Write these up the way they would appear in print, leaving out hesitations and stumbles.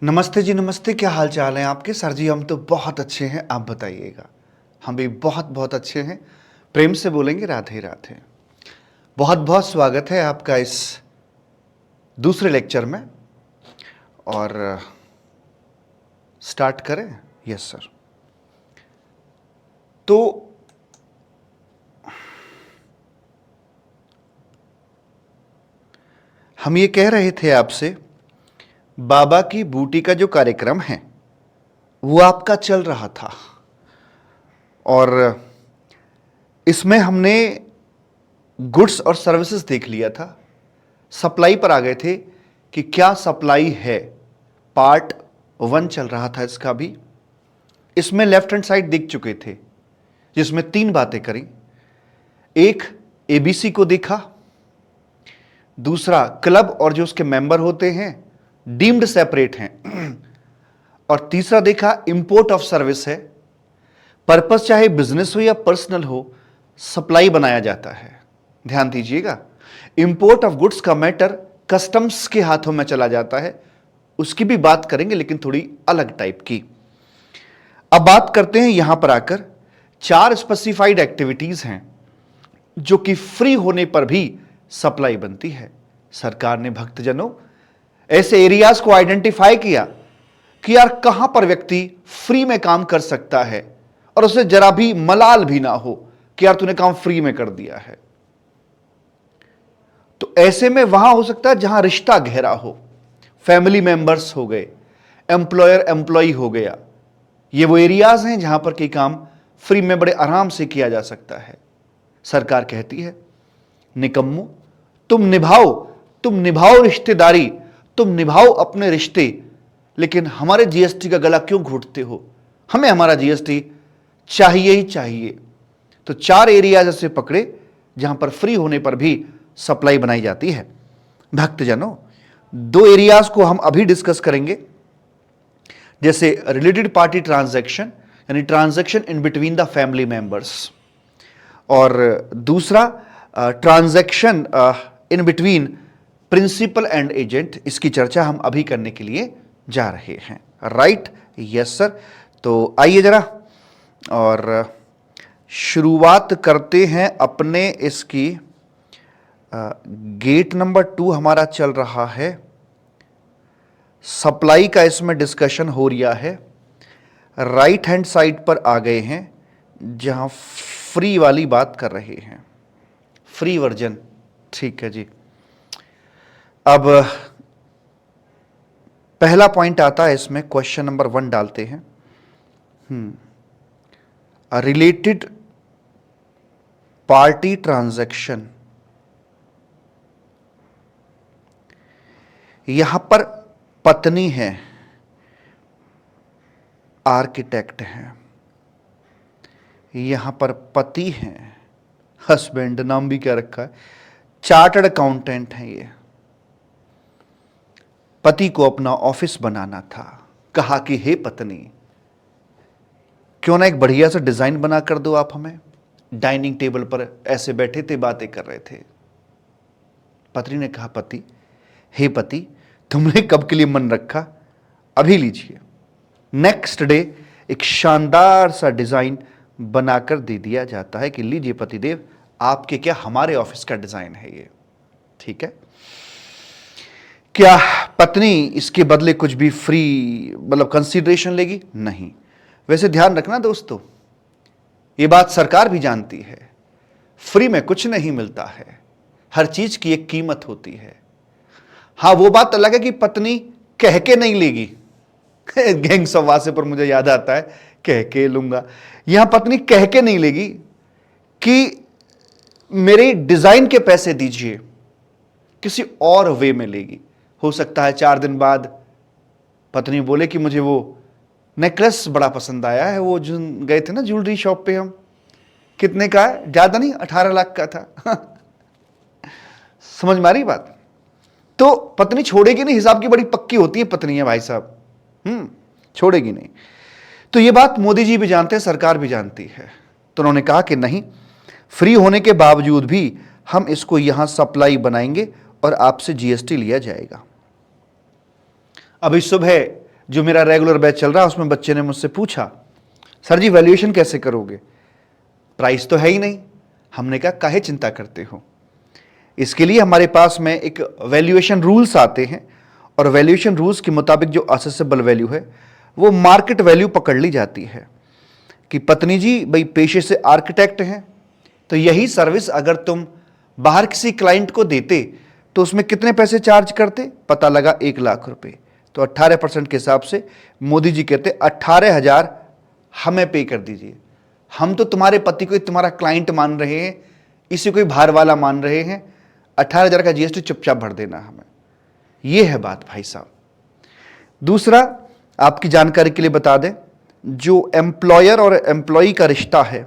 नमस्ते जी, नमस्ते। क्या हाल चाल है आपके? सर जी हम तो बहुत अच्छे हैं, आप बताइएगा। हम भी बहुत बहुत अच्छे हैं। प्रेम से बोलेंगे राधे राधे। बहुत बहुत स्वागत है आपका इस दूसरे लेक्चर में। और स्टार्ट करें? Yes sir. तो हम ये कह रहे थे आपसे, बाबा की बूटी का जो कार्यक्रम है वो आपका चल रहा था और इसमें हमने गुड्स और सर्विसेज देख लिया था। सप्लाई पर आ गए थे कि क्या सप्लाई है। पार्ट 1 चल रहा था इसका भी। इसमें लेफ्ट हैंड साइड देख चुके थे, जिसमें 3 बातें करी। एक, एबीसी को देखा। दूसरा, क्लब और जो उसके मेंबर होते हैं डीम्ड सेपरेट हैं। और तीसरा देखा, इंपोर्ट ऑफ सर्विस है। पर्पस चाहे बिजनेस हो या पर्सनल हो, सप्लाई बनाया जाता है। ध्यान दीजिएगा, इंपोर्ट ऑफ गुड्स का मैटर कस्टम्स के हाथों में चला जाता है। उसकी भी बात करेंगे, लेकिन थोड़ी अलग टाइप की। अब बात करते हैं यहां पर आकर, 4 स्पेसिफाइड एक्टिविटीज हैं जो कि फ्री होने पर भी सप्लाई बनती है। सरकार ने भक्तजनों ऐसे एरियाज को आइडेंटिफाई किया कि यार कहां पर व्यक्ति फ्री में काम कर सकता है और उसे जरा भी मलाल भी ना हो कि यार तूने काम फ्री में कर दिया है। तो ऐसे में वहां हो सकता है जहां रिश्ता गहरा हो, फैमिली मेंबर्स हो गए, एम्प्लॉयर एम्प्लॉय हो गया। ये वो एरियाज हैं जहां पर कोई काम फ्री में बड़े आराम से किया जा सकता है। सरकार कहती है, निकम्मो, तुम निभाओ रिश्तेदारी, तुम निभाओ अपने रिश्ते, लेकिन हमारे जीएसटी का गला क्यों घोटते हो? हमें हमारा जीएसटी चाहिए ही चाहिए। तो 4 एरियाज ऐसे पकड़े जहां पर फ्री होने पर भी सप्लाई बनाई जाती है। भक्तजनों, 2 एरियाज को हम अभी डिस्कस करेंगे, जैसे रिलेटेड पार्टी ट्रांजैक्शन, यानी transaction in between the family members, और दूसरा transaction in between principal and agent. इसकी चर्चा हम अभी करने के लिए जा रहे हैं। राइट? Yes sir. तो आइए जरा और शुरुआत करते हैं अपने इसकी। गेट नंबर 2 हमारा चल रहा है। सप्लाई का इसमें डिस्कशन हो रहा है। राइट हैंड साइड पर आ गए हैं जहां फ्री वाली बात कर रहे हैं, फ्री वर्जन। ठीक है जी। अब पहला पॉइंट आता है इसमें, क्वेश्चन नंबर 1 डालते हैं। Related party transaction. यहां पर पत्नी है, आर्किटेक्ट है। यहां पर पति हैं, हस्बैंड, नाम भी क्या रखा है, चार्टर्ड अकाउंटेंट है। ये पति को अपना ऑफिस बनाना था। कहा कि हे पत्नी, क्यों ना एक बढ़िया सा डिजाइन बना कर दो आप हमें। डाइनिंग टेबल पर ऐसे बैठे थे, बातें कर रहे थे। पत्नी ने कहा, पति, हे पति, तुमने कब के लिए मन रखा, अभी लीजिए। नेक्स्ट डे एक शानदार सा डिजाइन बनाकर दे दिया जाता है कि लीजिए पतिदेव, आपके क्या, हमारे ऑफिस का डिजाइन है ये। ठीक है। क्या पत्नी इसके बदले कुछ भी फ्री, मतलब कंसीडरेशन लेगी? नहीं। वैसे ध्यान रखना दोस्तों, ये बात सरकार भी जानती है, फ्री में कुछ नहीं मिलता है, हर चीज की एक कीमत होती है। हां, वो बात अलग है कि पत्नी कह के नहीं लेगी। गैंग सवासे पर मुझे याद आता है, कह के लूंगा। यहां पत्नी कह के नहीं लेगी कि मेरे डिजाइन के पैसे दीजिए, किसी और वे में लेगी। हो सकता है 4 दिन बाद पत्नी बोले कि मुझे वो नेकलेस बड़ा पसंद आया है, वो जो गए थे ना ज्वेलरी शॉप पे हम, कितने का है, ज्यादा नहीं, 18 लाख का था। समझ में आ रही बात? तो पत्नी छोड़ेगी नहीं, हिसाब की बड़ी पक्की होती है पत्नी है भाई साहब। छोड़ेगी नहीं। तो ये बात मोदी जी भी जानते हैं, सरकार भी जानती है। तो उन्होंने कहा कि नहीं, फ्री होने के बावजूद भी हम इसको यहां सप्लाई बनाएंगे और आपसे जीएसटी लिया जाएगा। अभी सुबह जो मेरा रेगुलर बैच चल रहा है उसमें बच्चे ने मुझसे पूछा, सर जी वैल्यूएशन कैसे करोगे, प्राइस तो है ही नहीं। हमने कहा काहे चिंता करते हो, इसके लिए हमारे पास में एक वैल्यूएशन रूल्स आते हैं और वैल्यूएशन रूल्स के मुताबिक जो असेसेबल वैल्यू है वो मार्केट वैल्यू पकड़ ली जाती है कि पत्नी जी भाई पेशे से आर्किटेक्ट हैं, तो यही सर्विस अगर तुम बाहर किसी क्लाइंट को देते तो उसमें कितने पैसे चार्ज करते, पता लगा 1,00,000 रुपए। तो 18% के हिसाब से मोदी जी कहते 18,000 हमें पे कर दीजिए, हम तो तुम्हारे पति को तुम्हारा क्लाइंट मान रहे हैं, इसे कोई बाहर वाला मान रहे हैं, 18,000 का जीएसटी चुपचाप भर देना हमें। यह है बात भाई साहब। दूसरा, आपकी जानकारी के लिए बता दें, जो एम्प्लॉयर और एम्प्लॉई का रिश्ता है,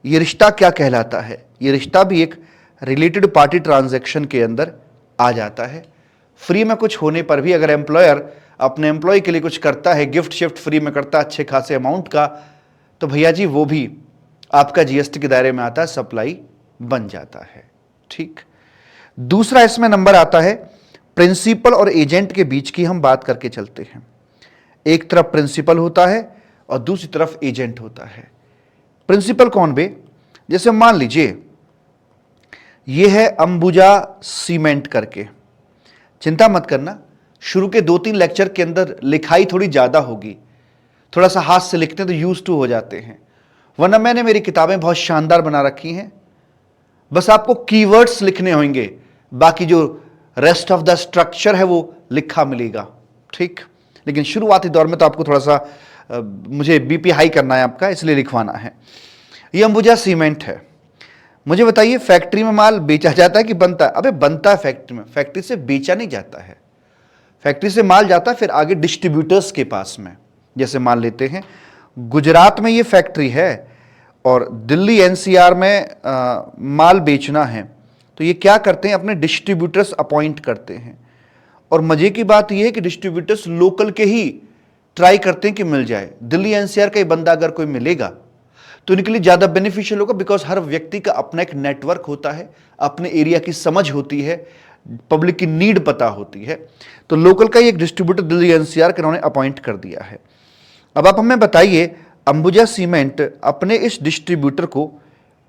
यह रिश्ता क्या कहलाता है, यह रिश्ता भी एक रिलेटेड पार्टी ट्रांजैक्शन के अंदर आ जाता है। फ्री में कुछ होने पर भी अगर एम्प्लॉयर अपने एम्प्लॉय के लिए कुछ करता है, गिफ्ट शिफ्ट फ्री में करता है अच्छे खासे अमाउंट का, तो भैया जी वो भी आपका जीएसटी के दायरे में आता है, सप्लाई बन जाता है। ठीक। दूसरा इसमें नंबर आता है प्रिंसिपल और एजेंट के बीच की, हम बात करके चलते हैं। एक तरफ प्रिंसिपल होता है और दूसरी तरफ एजेंट होता है। प्रिंसिपल कौन बे, जैसे मान लीजिए यह है अंबुजा सीमेंट करके, चिंता मत करना, शुरू के 2-3 लेक्चर के अंदर लिखाई थोड़ी ज्यादा होगी, थोड़ा सा हाथ से लिखते हैं तो यूज टू हो जाते हैं, वरना मैंने मेरी किताबें बहुत शानदार बना रखी हैं, बस आपको कीवर्ड्स लिखने होंगे, बाकी जो रेस्ट ऑफ द स्ट्रक्चर है वो लिखा मिलेगा। ठीक। लेकिन शुरुआती दौर में तो आपको थोड़ा सा मुझे बीपी हाई करना है आपका, इसलिए लिखवाना है। ये अंबुजा सीमेंट है। मुझे बताइए फैक्ट्री में माल बेचा जाता है कि बनता है? अबे बनता है फैक्ट्री में, फैक्ट्री से बेचा नहीं जाता है। फैक्ट्री से माल जाता है फिर आगे डिस्ट्रीब्यूटर्स के पास में। जैसे मान लेते हैं गुजरात में ये फैक्ट्री है और दिल्ली एनसीआर में माल बेचना है, तो ये क्या करते हैं, अपने डिस्ट्रीब्यूटर्स अपॉइंट करते हैं। और मजे की बात यह है कि डिस्ट्रीब्यूटर्स लोकल के ही ट्राई करते हैं कि मिल जाए। दिल्ली एनसीआर का ही बंदा अगर कोई मिलेगा तो इनके लिए ज्यादा बेनिफिशियल होगा, बिकॉज हर व्यक्ति का अपना एक नेटवर्क होता है, अपने एरिया की समझ होती है, पब्लिक की नीड पता होती है। तो लोकल का ही एक डिस्ट्रीब्यूटर दिल्ली एनसीआर के उन्होंने अपॉइंट कर दिया है। अब आप हमें बताइए अंबुजा सीमेंट अपने इस डिस्ट्रीब्यूटर को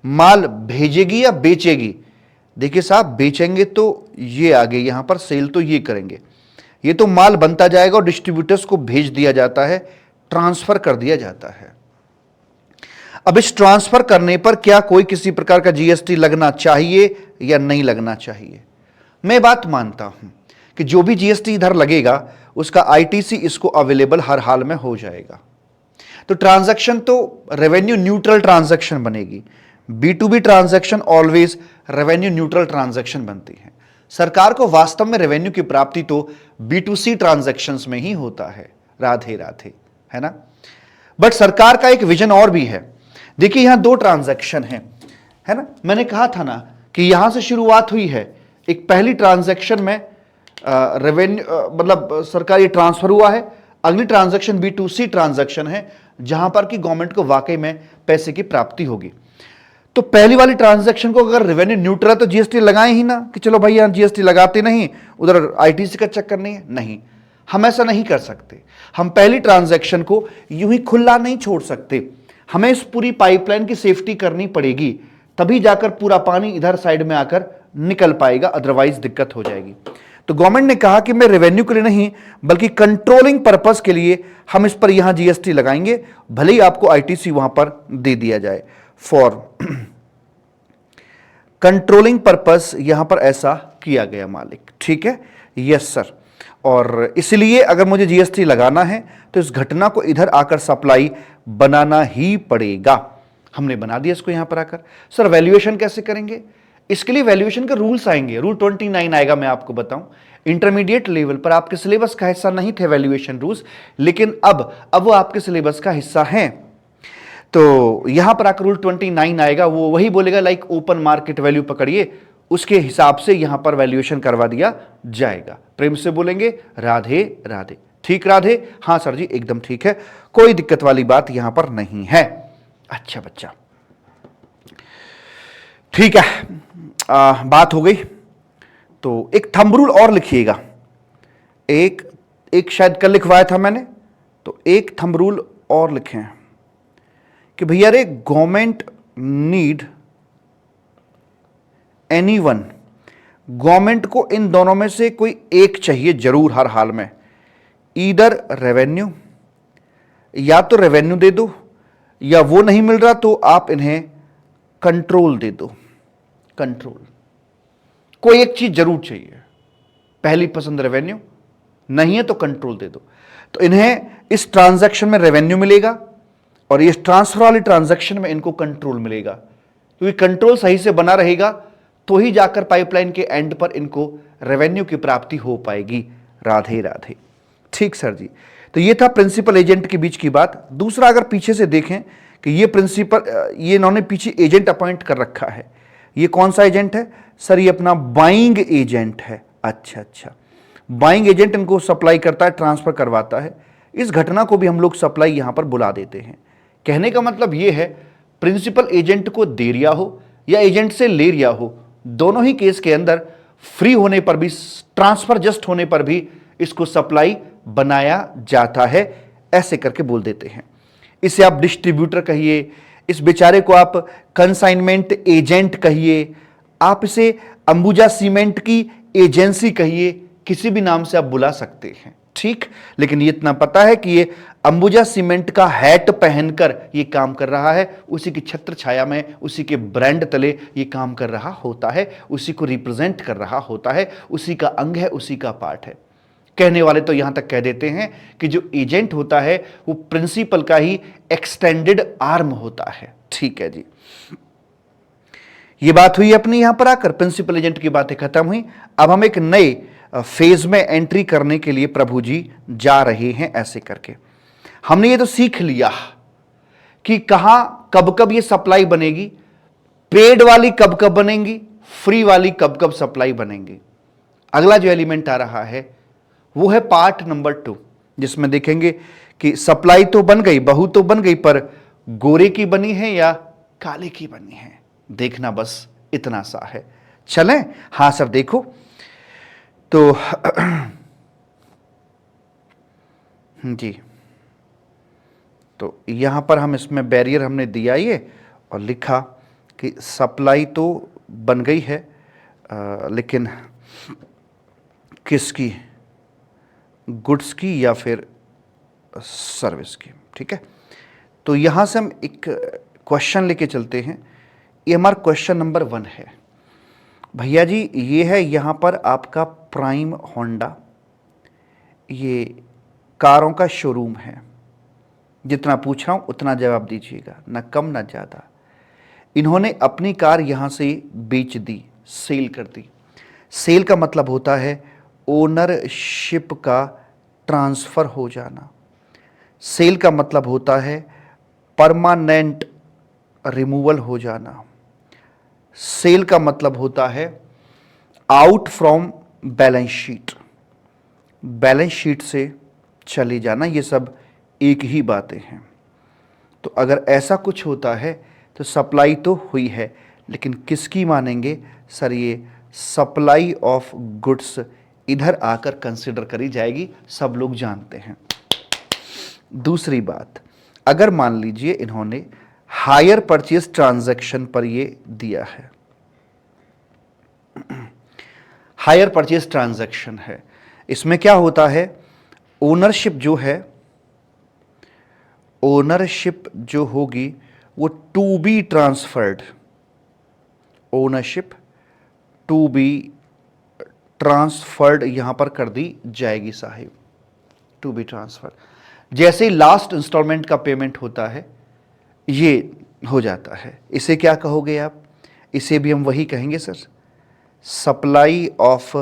माल भेजेगी या बेचेगी? देखिए साहब, बेचेंगे तो ये आगे यहां पर सेल तो ये करेंगे, ये तो माल बनता जाएगा और डिस्ट्रीब्यूटर्स को भेज दिया जाता है, ट्रांसफर कर दिया जाता है। अब इस ट्रांसफर करने पर क्या कोई किसी प्रकार का जीएसटी लगना चाहिए या नहीं लगना चाहिए? मैं बात मानता हूं कि जो भी जीएसटी इधर लगेगा उसका आईटीसी इसको अवेलेबल हर हाल में हो जाएगा। तो ट्रांजैक्शन तो रेवेन्यू न्यूट्रल ट्रांजैक्शन बनेगी। B2B transaction always revenue neutral transaction बनती है। सरकार को वास्तव में रेवेन्यू की प्राप्ति तो B2C ट्रांजैक्शंस में ही होता है। राधे राधे, है ना। बट सरकार का एक विजन और भी है। देखिए यहां 2 ट्रांजैक्शन है ना। मैंने कहा था ना कि यहां से शुरुआत हुई है। एक पहली ट्रांजैक्शन में रेवेन्यू मतलब सरकारी ट्रांसफर हुआ है, अगली ट्रांजैक्शन B2C ट्रांजैक्शन है जहां पर कि गवर्नमेंट को वाकई में पैसे की प्राप्ति होगी। तो पहली वाली ट्रांजैक्शन को अगर रेवेन्यू न्यूट्रल है तो जीएसटी लगाए ही ना, कि चलो भाई यहां जीएसटी लगाते नहीं, उधर आईटीसी का चक्कर नहीं है। नहीं, हम ऐसा नहीं कर सकते। हम पहली ट्रांजैक्शन को यूं ही खुला नहीं छोड़ सकते, हमें इस पूरी पाइपलाइन की सेफ्टी करनी पड़ेगी, तभी जाकर पूरा पानी इधर साइड में आकर निकल पाएगा, अदरवाइज दिक्कत हो जाएगी। तो गवर्नमेंट ने कहा कि मैं रेवेन्यू के लिए नहीं बल्कि कंट्रोलिंग पर्पस के लिए हम इस पर यहां जीएसटी लगाएंगे, भले ही आपको आईटीसी वहां पर दे दिया जाए। फॉर कंट्रोलिंग पर्पस यहां पर ऐसा किया गया मालिक। ठीक है, यस सर। और इसलिए अगर मुझे जीएसटी लगाना है तो इस घटना को इधर आकर सप्लाई बनाना ही पड़ेगा। हमने बना दिया इसको यहां पर आकर। सर वैल्यूएशन कैसे करेंगे? इसके लिए वैल्यूएशन के रूल्स आएंगे, रूल 29 आएगा। मैं आपको बताऊं, इंटरमीडिएट लेवल पर आपके सिलेबस का हिस्सा नहीं थे वैल्यूएशन रूल्स, लेकिन अब वो आपके सिलेबस का हिस्सा हैं। तो यहां पर आकर रूल 29 आएगा, वो वही बोलेगा लाइक ओपन मार्केट वैल्यू पकड़िए, उसके हिसाब से यहां पर वैल्यूएशन करवा दिया जाएगा। प्रेम से बोलेंगे राधे राधे। ठीक राधे? हां सर जी एकदम ठीक है, कोई दिक्कत वाली बात यहां पर नहीं है। अच्छा बच्चा, ठीक है। बात हो गई तो एक थंब रूल और लिखिएगा, एक एक शायद कल लिखवाया था मैंने, तो एक थंब रूल और लिखें कि भैया रे गवर्नमेंट नीड एनीवन, गवर्नमेंट को इन दोनों में से कोई एक चाहिए जरूर हर हाल में, ईदर रेवेन्यू, या तो रेवेन्यू दे दो, या वो नहीं मिल रहा तो आप इन्हें कंट्रोल दे दो। कंट्रोल, कोई एक चीज जरूर चाहिए, पहली पसंद रेवेन्यू, नहीं है तो कंट्रोल दे दो। तो इन्हें इस ट्रांजैक्शन में रेवेन्यू मिलेगा और इस ट्रांसफर वाली ट्रांजैक्शन में इनको कंट्रोल मिलेगा, क्योंकि कंट्रोल सही से बना रहेगा तो ही जाकर पाइपलाइन के एंड पर इनको रेवेन्यू की प्राप्ति हो पाएगी। राधे राधे। ठीक सर जी, तो ये था प्रिंसिपल एजेंट के बीच की बात। दूसरा, अगर पीछे से देखें कि ये प्रिंसिपल, ये इन्होंने पीछे एजेंट अपॉइंट कर रखा है, ये कौन सा एजेंट है सर? ये अपना बाइंग एजेंट है। अच्छा अच्छा, बाइंग एजेंट इनको सप्लाई करता है, ट्रांसफर करवाता है। इस घटना को भी हम लोग सप्लाई यहां पर बुला देते हैं। कहने का मतलब ये है, प्रिंसिपल एजेंट को दे रिया हो या एजेंट से ले रिया हो, दोनों ही केस के अंदर फ्री होने पर भी, ट्रांसफर जस्ट होने पर भी इसको सप्लाई बनाया जाता है, ऐसे करके बोल देते हैं। इसे आप डिस्ट्रीब्यूटर कहिए, इस बेचारे को आप कंसाइनमेंट एजेंट कहिए, आप इसे अंबुजा सीमेंट की एजेंसी कहिए, किसी भी नाम से आप बुला सकते हैं। ठीक, लेकिन ये इतना पता है कि ये अंबुजा सीमेंट का हैट पहनकर ये काम कर रहा है, उसी की छत्र छाया में, उसी के ब्रांड तले ये काम कर रहा होता है, उसी को रिप्रेजेंट कर रहा होता है, उसी का अंग है, उसी का पार्ट है। कहने वाले तो यहां तक कह देते हैं कि जो एजेंट होता है वो प्रिंसिपल का ही एक्सटेंडेड आर्म होता है। ठीक है जी, ये बात हुई अपनी यहां पर आकर, प्रिंसिपल एजेंट की बातें खत्म हुई। अब हम एक नए फेज में एंट्री करने के लिए प्रभु जी जा रहे हैं। ऐसे करके हमने ये तो सीख लिया कि कहां कब कब ये सप्लाई बनेगी, पेड वाली कब कब बनेंगी, फ्री वाली कब कब सप्लाई बनेंगी। अगला जो एलिमेंट आ रहा है वो है पार्ट नंबर 2, जिसमें देखेंगे कि सप्लाई तो बन गई, बहू तो बन गई, पर गोरे की बनी है या काले की बनी है, देखना बस इतना सा है। चलें? हां सर, देखो तो जी, तो यहां पर हम इसमें बैरियर हमने दिया ये और लिखा कि सप्लाई तो बन गई है, लेकिन किसकी, गुड्स की या फिर सर्विस की। ठीक है, तो यहां से हम एक क्वेश्चन लेके चलते हैं। ये हमारा क्वेश्चन नंबर 1 है। भैया जी ये है यहां पर आपका प्राइम होंडा, ये कारों का शोरूम है। जितना पूछ रहा हूं उतना जवाब दीजिएगा, ना कम ना ज़्यादा। इन्होंने अपनी कार यहां से बेच दी, सेल कर दी। सेल का मतलब होता है ओनरशिप का ट्रांसफ़र हो जाना। सेल का मतलब होता है परमानेंट रिमूवल हो जाना। सेल का मतलब होता है out from balance sheet, balance sheet से चले जाना। ये सब एक ही बातें हैं। तो अगर ऐसा कुछ होता है तो सप्लाई तो हुई है, लेकिन किसकी मानेंगे सर? ये सप्लाई ऑफ गुड्स इधर आकर कंसिडर करी जाएगी, सब लोग जानते हैं। दूसरी बात, अगर मान लीजिए इन्होंने हायर परचेज ट्रांजैक्शन पर ये दिया है, हायर परचेज ट्रांजैक्शन है, इसमें क्या होता है, ओनरशिप जो है, ओनरशिप जो होगी वो to be transferred, ownership to be transferred यहां पर कर दी जाएगी साहिब, टू बी ट्रांसफर्ड। जैसे लास्ट इंस्टॉलमेंट का पेमेंट होता है ये हो जाता है। इसे क्या कहोगे आप? इसे भी हम वही कहेंगे सर, सप्लाई ऑफ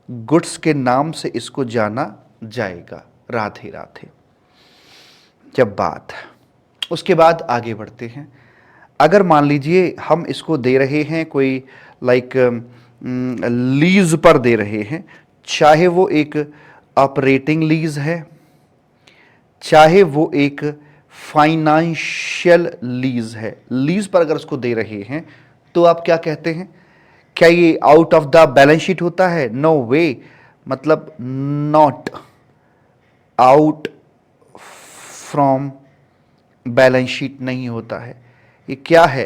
गुड्स के नाम से इसको जाना जाएगा। राधे राधे। जब बात, उसके बाद आगे बढ़ते हैं। अगर मान लीजिए हम इसको दे रहे हैं कोई लाइक लीज पर दे रहे हैं, चाहे वो एक ऑपरेटिंग लीज है, चाहे वो एक फाइनेंशियल लीज है, लीज पर अगर उसको दे रहे हैं तो आप क्या कहते हैं? क्या ये out of the balance sheet होता है? नो वे, मतलब not. Out from balance sheet नहीं होता है। ये क्या है?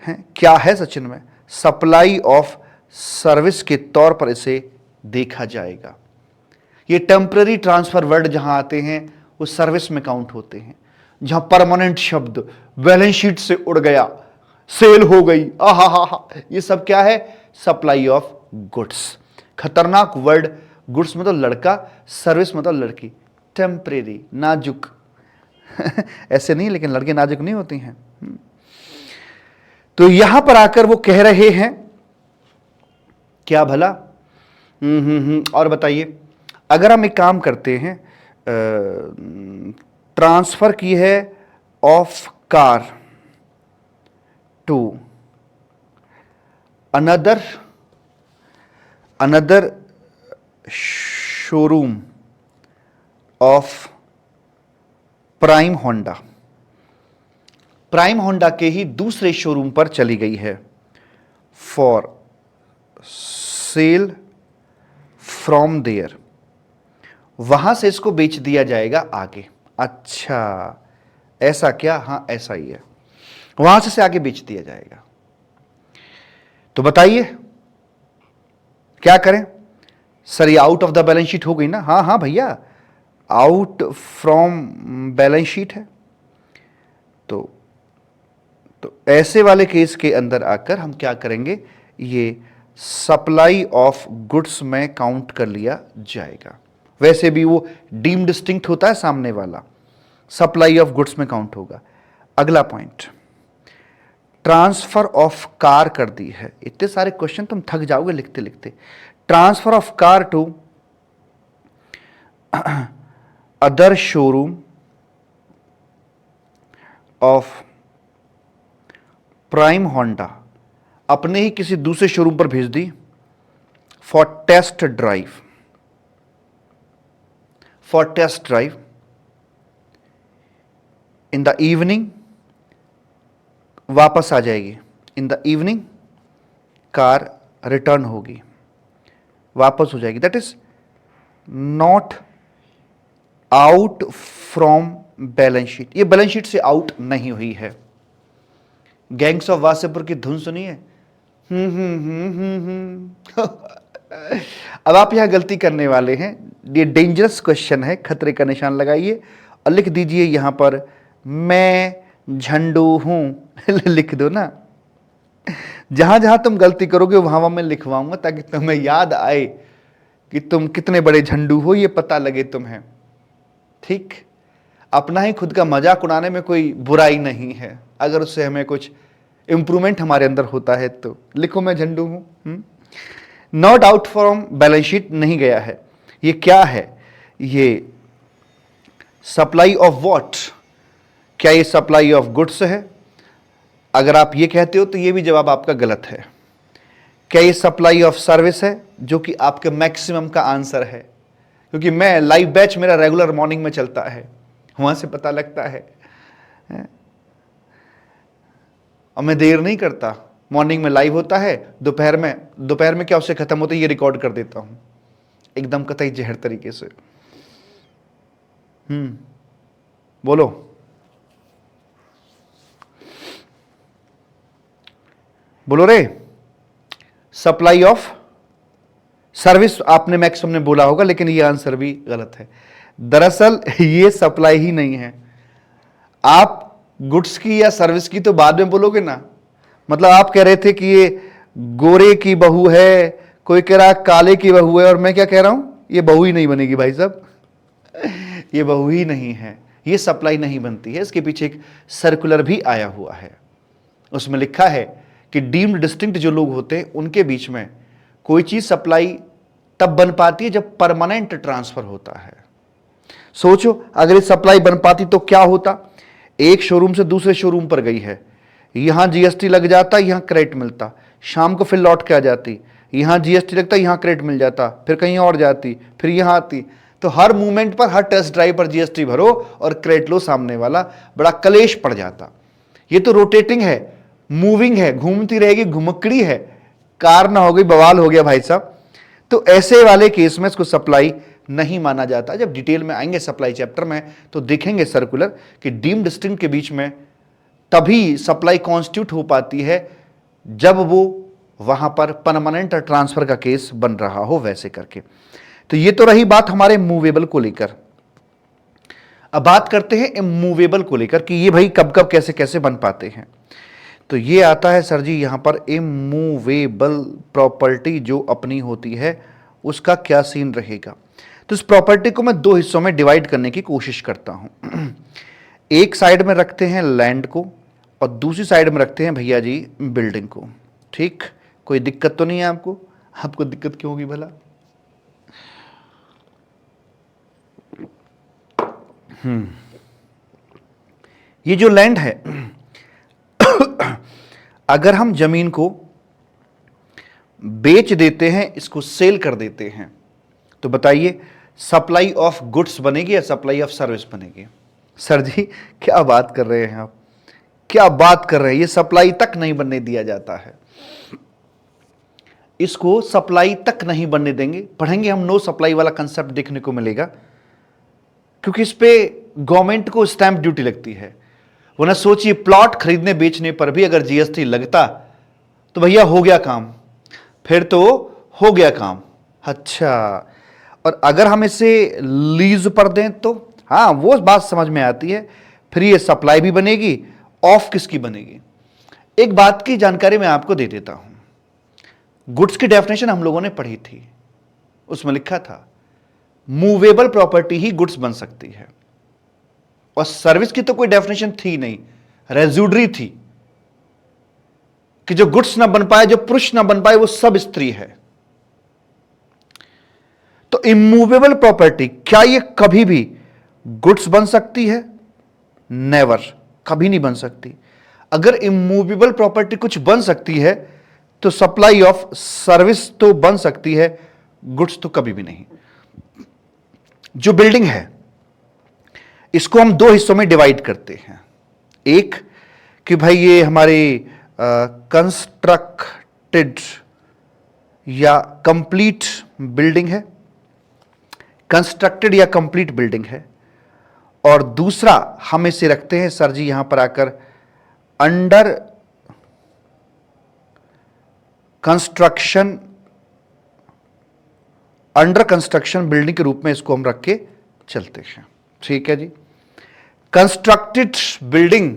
क्या है सचिन में? सप्लाई ऑफ सर्विस के तौर पर इसे देखा जाएगा। ये टेम्पररी ट्रांसफर वर्ड जहां आते हैं वो सर्विस में काउंट होते हैं। जहां परमानेंट शब्द बैलेंस शीट से उड़ गया, सेल हो गई, आहा हा हा, ये सब क्या है? Supply of goods. खतरनाक वर्ड। गुड्स मतलब लड़का, सर्विस मतलब लड़की। टेम्परेरी, नाजुक ऐसे नहीं, लेकिन लड़के नाजुक नहीं होती हैं। तो यहां पर आकर वो कह रहे हैं क्या भला? और बताइए, अगर हम एक काम करते हैं, ट्रांसफर की है of car to another showroom of prime Honda. Prime Honda के ही दूसरे शोरूम पर चली गई है। फॉर सेल फ्रॉम देयर, वहां से इसको बेच दिया जाएगा आगे। अच्छा, ऐसा क्या? हाँ, ऐसा ही है, वहां से आगे बेच दिया जाएगा। तो बताइए क्या करें? सर ये out of the balance sheet हो गई ना? हाँ हाँ भैया, आउट फ्रॉम बैलेंस शीट है। तो ऐसे वाले केस के अंदर आकर हम क्या करेंगे? ये सप्लाई ऑफ गुड्स में काउंट कर लिया जाएगा। वैसे भी वो डीम डिस्टिंक्ट होता है सामने वाला, सप्लाई ऑफ गुड्स में काउंट होगा। अगला पॉइंट, ट्रांसफर ऑफ कार कर दी है। इतने सारे क्वेश्चन तुम थक जाओगे लिखते लिखते। Transfer of car to other showroom of prime Honda, अपने ही किसी दूसरे शोरूम पर भेज दी। For test drive, for test drive in the evening, वापस आ जाएगी। In the evening car return होगी, वापस हो जाएगी। That is not out from balance sheet. ये बैलेंस शीट से आउट नहीं हुई है। गैंग्स ऑफ वासेपुर की धुन सुनिए। अब आप यहां गलती करने वाले हैं। ये डेंजरस क्वेश्चन है, खतरे का निशान लगाइए और लिख दीजिए यहां पर मैं झंडू हूं। लिख दो ना। जहां जहां तुम गलती करोगे वहां मैं लिखवाऊंगा, ताकि तुम्हें याद आए कि तुम कितने बड़े झंडू हो, ये पता लगे तुम्हें। ठीक, अपना ही खुद का मजाक उड़ाने में कोई बुराई नहीं है, अगर उससे हमें कुछ इंप्रूवमेंट हमारे अंदर होता है तो लिखो मैं झंडू हूं। Not out from balance sheet नहीं गया है। ये क्या है? ये सप्लाई ऑफ व्हाट? क्या ये सप्लाई ऑफ गुड्स है? अगर आप ये कहते हो तो ये भी जवाब आपका गलत है। क्या ये सप्लाई ऑफ सर्विस है? जो कि आपके मैक्सिमम का आंसर है, क्योंकि मैं लाइव बैच मेरा रेगुलर मॉर्निंग में चलता है, वहां से पता लगता है। और मैं देर नहीं करता, मॉर्निंग में लाइव होता है, दोपहर में क्या उससे खत्म होता है, ये रिकॉर्ड कर देता हूं एकदम कतई जहर तरीके से। बोलो। बोलो रे। सप्लाई ऑफ सर्विस आपने मैक्सिमम ने बोला होगा, लेकिन ये आंसर भी गलत है। दरअसल ये सप्लाई ही नहीं है। आप गुड्स की या सर्विस की तो बाद में बोलोगे ना। मतलब आप कह रहे थे कि ये गोरे की बहू है, कोई कह रहा काले की बहू है, और मैं क्या कह रहा हूं, ये बहू ही नहीं बनेगी भाई साहब, ये बहू ही नहीं है, ये सप्लाई नहीं बनती है। इसके पीछे एक सर्कुलर भी आया हुआ है, उसमें लिखा है कि डीम्ड डिस्टिंक्ट जो लोग होते हैं उनके बीच में कोई चीज सप्लाई तब बन पाती है जब परमानेंट ट्रांसफर होता है। सोचो अगर ये सप्लाई बन पाती तो क्या होता? एक शोरूम से दूसरे शोरूम पर गई है, यहां जीएसटी लग जाता, यहां क्रेडिट मिलता, शाम को फिर लौट के आ जाती, यहां जीएसटी लगता, यहां क्रेडिट मिल जाता, फिर कहीं और जाती, फिर यहां आती। तो हर मूवमेंट पर, हर टेस्ट ड्राइव पर जीएसटी भरो और क्रेडिट लो सामने वाला, बड़ा कलेश पड़ जाता। ये तो रोटेटिंग है, मूविंग है, घूमती रहेगी, घुमक्कड़ी है, कार ना हो गई, बवाल हो गया भाई साहब। तो ऐसे वाले केस में इसको सप्लाई नहीं माना जाता। जब डिटेल में आएंगे सप्लाई चैप्टर में तो देखेंगे सर्कुलर कि डीम्ड डिस्ट्रिक्ट के बीच में तभी सप्लाई कॉन्स्टिट्यूट हो पाती है जब वो वहां पर परमानेंट ट्रांसफर का केस बन रहा हो, वैसे करके। तो ये तो रही बात हमारे मूवेबल को लेकर। अब बात करते हैं इमूवेबल को लेकर कि ये भाई कब कब कैसे कैसे बन पाते हैं। तो ये आता है सर जी यहां पर इमूवेबल प्रॉपर्टी जो अपनी होती है उसका क्या सीन रहेगा। तो इस प्रॉपर्टी को मैं दो हिस्सों में डिवाइड करने की कोशिश करता हूं। एक साइड में रखते हैं लैंड को और दूसरी साइड में रखते हैं भैया जी बिल्डिंग को। ठीक, कोई दिक्कत तो नहीं है आपको? आपको दिक्कत क्यों होगी भला? ये जो लैंड है अगर हम जमीन को बेच देते हैं, इसको सेल कर देते हैं, तो बताइए सप्लाई ऑफ गुड्स बनेगी या सप्लाई ऑफ सर्विस बनेगी? सर जी क्या बात कर रहे हैं आप, क्या बात कर रहे हैं, ये सप्लाई तक नहीं बनने दिया जाता है, इसको सप्लाई तक नहीं बनने देंगे। पढ़ेंगे हम, नो सप्लाई वाला कंसेप्ट देखने को मिलेगा, क्योंकि इस पे गवर्नमेंट को स्टैंप ड्यूटी लगती है। वो ना सोचिए, प्लॉट खरीदने बेचने पर भी अगर जीएसटी लगता तो भैया हो गया काम, फिर तो हो गया काम। अच्छा, और अगर हम इसे लीज पर दें तो हाँ वो बात समझ में आती है, फिर ये सप्लाई भी बनेगी, ऑफ किसकी बनेगी? एक बात की जानकारी मैं आपको दे देता हूं। गुड्स की डेफिनेशन हम लोगों ने पढ़ी थी, उसमें लिखा था मूवेबल प्रॉपर्टी ही गुड्स बन सकती है, और सर्विस की तो कोई डेफिनेशन थी नहीं, रेज्यूडरी थी कि जो गुड्स ना बन पाए, जो पुरुष ना बन पाए, वो सब स्त्री है। तो इमूवेबल प्रॉपर्टी क्या ये कभी भी गुड्स बन सकती है? नेवर, कभी नहीं बन सकती। अगर इमूवेबल प्रॉपर्टी कुछ बन सकती है तो सप्लाई ऑफ सर्विस तो बन सकती है, गुड्स तो कभी भी नहीं। जो बिल्डिंग है इसको हम दो हिस्सों में डिवाइड करते हैं। एक कि भाई ये हमारे कंस्ट्रक्टेड या कंप्लीट बिल्डिंग है, कंस्ट्रक्टेड या कंप्लीट बिल्डिंग है, और दूसरा हम इसे रखते हैं सर जी यहां पर आकर under construction, under construction building के रूप में इसको हम रख के चलते हैं। ठीक है जी। कंस्ट्रक्टेड बिल्डिंग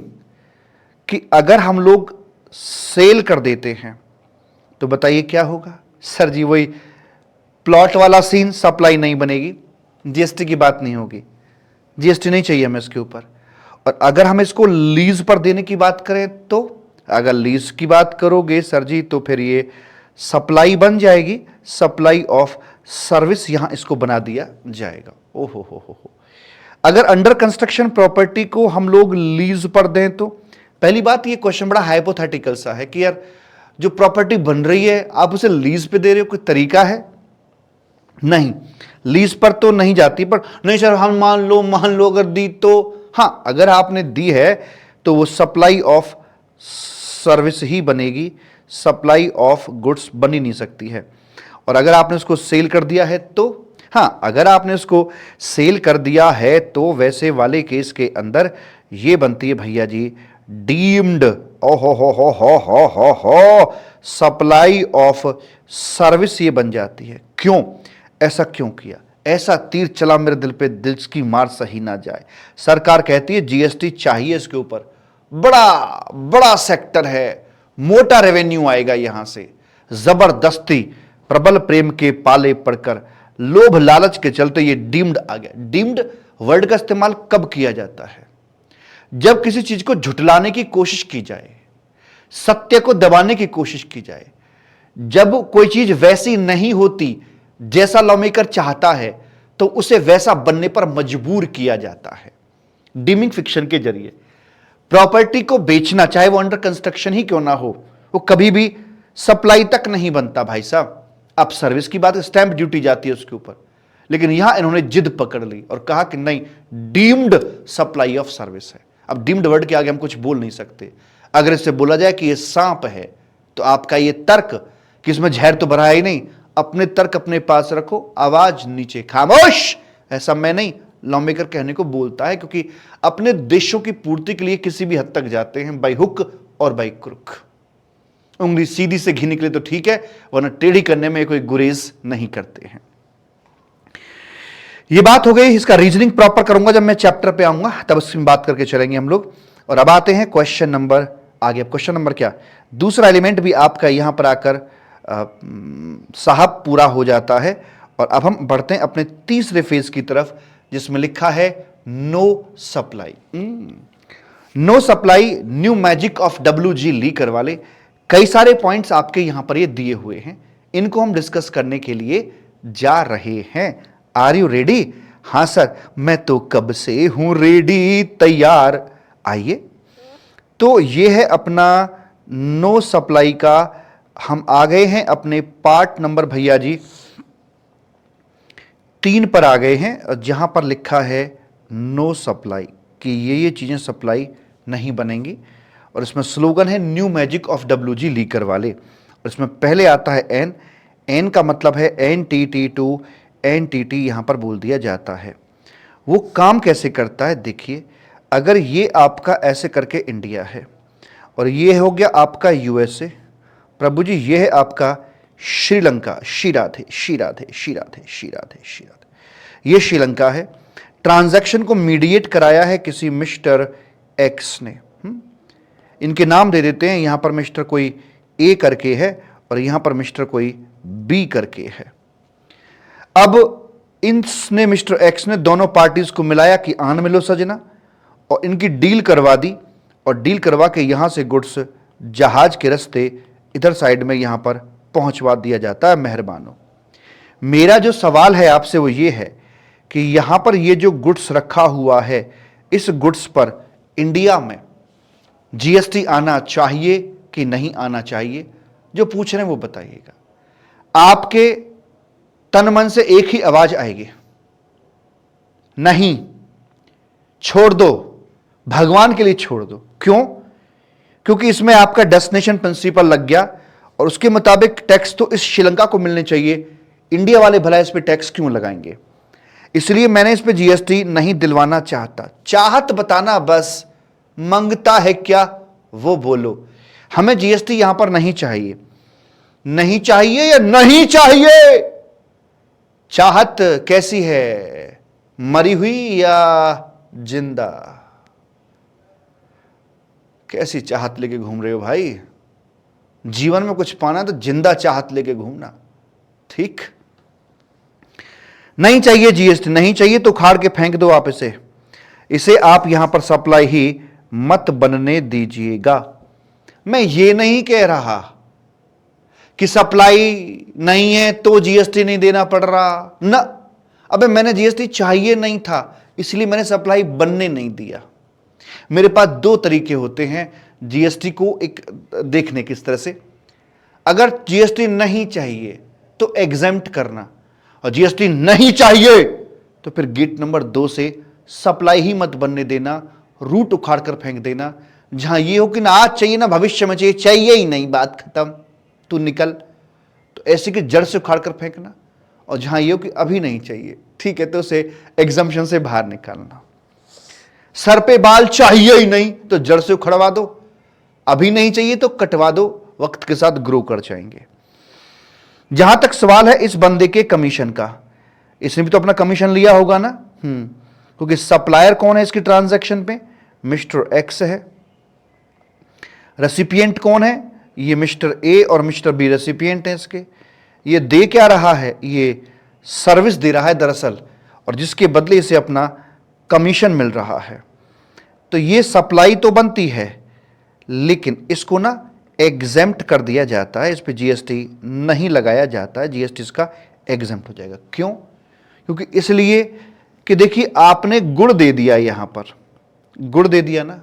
कि अगर हम लोग सेल कर देते हैं तो बताइए क्या होगा? सर जी वही प्लॉट वाला सीन, सप्लाई नहीं बनेगी, जीएसटी की बात नहीं होगी, जीएसटी नहीं चाहिए हमें इसके ऊपर। और अगर हम इसको लीज पर देने की बात करें तो अगर लीज की बात करोगे सर जी तो फिर ये सप्लाई बन जाएगी, सप्लाई ऑफ सर्विस यहां इसको बना दिया जाएगा। ओहो हो। अगर अंडर कंस्ट्रक्शन प्रॉपर्टी को हम लोग लीज पर दें तो पहली बात ये क्वेश्चन बड़ा हाइपोथेटिकल सा है कि यार जो प्रॉपर्टी बन रही है आप उसे लीज पे दे रहे हो, कोई तरीका है? नहीं, लीज पर तो नहीं जाती। पर नहीं सर हम मान लो अगर दी तो हाँ, अगर आपने दी है तो वो सप्लाई ऑफ सर्विस ही बनेगी, सप्लाई ऑफ गुड्स बन ही नहीं सकती है। और अगर आपने उसको सेल कर दिया है तो हाँ, अगर आपने उसको सेल कर दिया है तो वैसे वाले केस के अंदर ये बनती है भैया जी डीम्ड हो सप्लाई ऑफ सर्विस, ये बन जाती है। क्यों ऐसा क्यों किया? ऐसा तीर चला मेरे दिल पे, दिल की मार सही ना जाए। सरकार कहती है जीएसटी चाहिए इसके ऊपर, बड़ा बड़ा सेक्टर है, मोटा रेवेन्यू आएगा यहां से, जबरदस्ती प्रबल प्रेम के पाले पड़कर लोभ लालच के चलते ये डीम्ड आ गया। डीम्ड वर्ड का इस्तेमाल कब किया जाता है? जब किसी चीज को झुटलाने की कोशिश की जाए, सत्य को दबाने की कोशिश की जाए, जब कोई चीज वैसी नहीं होती जैसा लॉ मेकर चाहता है तो उसे वैसा बनने पर मजबूर किया जाता है। डीमिंग फिक्शन के जरिए प्रॉपर्टी को बेचना, चाहे वो अंडर कंस्ट्रक्शन ही क्यों ना हो, वो कभी भी सप्लाई तक नहीं बनता भाई साहब। अब सर्विस की बात, स्टैंप ड्यूटी जाती है उसके ऊपर, लेकिन यहां इन्होंने जिद पकड़ ली और कहा कि नहीं, डीम्ड सप्लाई ऑफ सर्विस है। अब डीम्ड वर्ड के आगे हम कुछ बोल नहीं सकते। अगर इससे बोला जाए कि ये सांप है तो आपका ये तर्क कि इसमें जहर तो भरा ही नहीं, अपने तर्क अपने पास रखो, आवाज नीचे, खामोश। ऐसा मैं नहीं, लॉ मेकर कहने को बोलता है, क्योंकि अपने देशों की पूर्ति के लिए किसी भी हद तक जाते हैं, बाई हुक और बाई क्रुक। उंगली सीधी से घी निकले तो ठीक है, वरना टेढ़ी करने में कोई गुरेज नहीं करते हैं। ये बात हो गई, इसका रीजनिंग प्रॉपर करूंगा जब मैं चैप्टर पे आऊंगा, तब उसमें बात करके चलेंगे हम लोग। और अब आते हैं क्वेश्चन नंबर आगे। क्वेश्चन नंबर क्या, दूसरा एलिमेंट भी आपका यहां पर आकर साहब पूरा हो जाता है। और अब हम बढ़ते हैं अपने तीसरे फेज की तरफ, जिसमें लिखा है no supply. No supply, new magic of WG liquor वाले कई सारे पॉइंट्स आपके यहां पर ये दिए हुए हैं, इनको हम डिस्कस करने के लिए जा रहे हैं। Are you ready? हां सर, मैं तो कब से हूं रेडी, तैयार। आइए, तो ये है अपना नो सप्लाई का। हम आ गए हैं अपने पार्ट नंबर भैया जी 3 पर आ गए हैं, जहां पर लिखा है नो सप्लाई कि ये चीजें सप्लाई नहीं बनेंगी। और इसमें स्लोगन है new magic of WG liquor वाले। और इसमें पहले आता है एन। एन का मतलब है NTT टू NTT यहां पर बोल दिया जाता है। वो काम कैसे करता है देखिए, अगर ये आपका ऐसे करके इंडिया है और ये हो गया आपका USA, प्रभु जी ये है आपका श्रीलंका, श्रीराधे श्रीराधे श्रीराधे श्रीराधे श्रीराधे, ये श्रीलंका है। ट्रांजैक्शन को मीडिएट कराया है किसी मिस्टर एक्स ने। इनके नाम दे देते हैं, यहां पर मिस्टर कोई A करके है और यहां पर मिस्टर कोई B करके है। अब इनने मिस्टर एक्स ने दोनों पार्टीज को मिलाया कि आन मिलो सजना, और इनकी डील करवा दी। और डील करवा के यहां से गुड्स जहाज के रास्ते इधर साइड में यहां पर पहुंचवा दिया जाता है। मेहरबानो, मेरा जो सवाल है आपसे वो ये है कि यहां पर ये जो गुड्स रखा हुआ है, इस गुड्स पर इंडिया में GST आना चाहिए कि नहीं आना चाहिए? जो पूछ रहे हैं वो बताइएगा। आपके तन मन से एक ही आवाज आएगी, नहीं। छोड़ दो, भगवान के लिए छोड़ दो। क्यों? क्योंकि इसमें आपका डेस्टिनेशन प्रिंसिपल लग गया और उसके मुताबिक टैक्स तो इस श्रीलंका को मिलने चाहिए। इंडिया वाले भला इस पे टैक्स क्यों लगाएंगे? इसलिए मैंने इस पे GST नहीं दिलवाना चाहता। चाहत बताना बस, मंगता है क्या वो बोलो। हमें GST यहां पर नहीं चाहिए। नहीं चाहिए या नहीं चाहिए? चाहत कैसी है, मरी हुई या जिंदा? कैसी चाहत लेके घूम रहे हो भाई? जीवन में कुछ पाना तो जिंदा चाहत लेके घूमना, ठीक? नहीं चाहिए GST, नहीं चाहिए तो उखाड़ के फेंक दो आप इसे। इसे आप यहां पर सप्लाई ही मत बनने दीजिएगा। मैं ये नहीं कह रहा कि सप्लाई नहीं है तो GST नहीं देना पड़ रहा ना। अबे मैंने GST चाहिए नहीं था, इसलिए मैंने सप्लाई बनने नहीं दिया। मेरे पास 2 तरीके होते हैं GST को एक देखने किस तरह से। अगर GST नहीं चाहिए तो एग्जेम्प्ट करना, और GST नहीं चाहिए तो फिर गेट नंबर 2 से सप्लाई ही मत बनने देना, रूट उखाड़ कर फेंक देना। जहां ये हो कि ना आज चाहिए ना भविष्य में चाहिए, चाहिए ही नहीं, बात खत्म, तू निकल, तो ऐसे कि जड़ से उखाड़ कर फेंकना। और जहां ये हो कि अभी नहीं चाहिए, ठीक है, तो उसे एग्जम्पशन से बाहर निकालना। सर पे बाल चाहिए ही नहीं तो जड़ से उखड़वा दो, अभी नहीं चाहिए तो कटवा दो, वक्त के साथ ग्रो कर जाएंगे। जहां तक सवाल है इस बंदे के कमीशन का, इसने भी तो अपना कमीशन लिया होगा ना। क्योंकि सप्लायर कौन है इसकी ट्रांजैक्शन पे? मिस्टर एक्स है। रेसिपिएंट कौन है? ये मिस्टर ए और मिस्टर बी रेसिपिएंट है इसके। ये दे क्या रहा है? ये सर्विस दे रहा है दरअसल, और जिसके बदले इसे अपना कमीशन मिल रहा है। तो ये सप्लाई तो बनती है, लेकिन इसको ना एग्जेम्प्ट कर दिया जाता है, इस पे GST नहीं लगाया जाता है, GST इसका एग्जेम्प्ट हो जाएगा। क्यों? क्योंकि इसलिए कि देखिए आपने गुड़ दे दिया, यहां पर गुड़ दे दिया ना,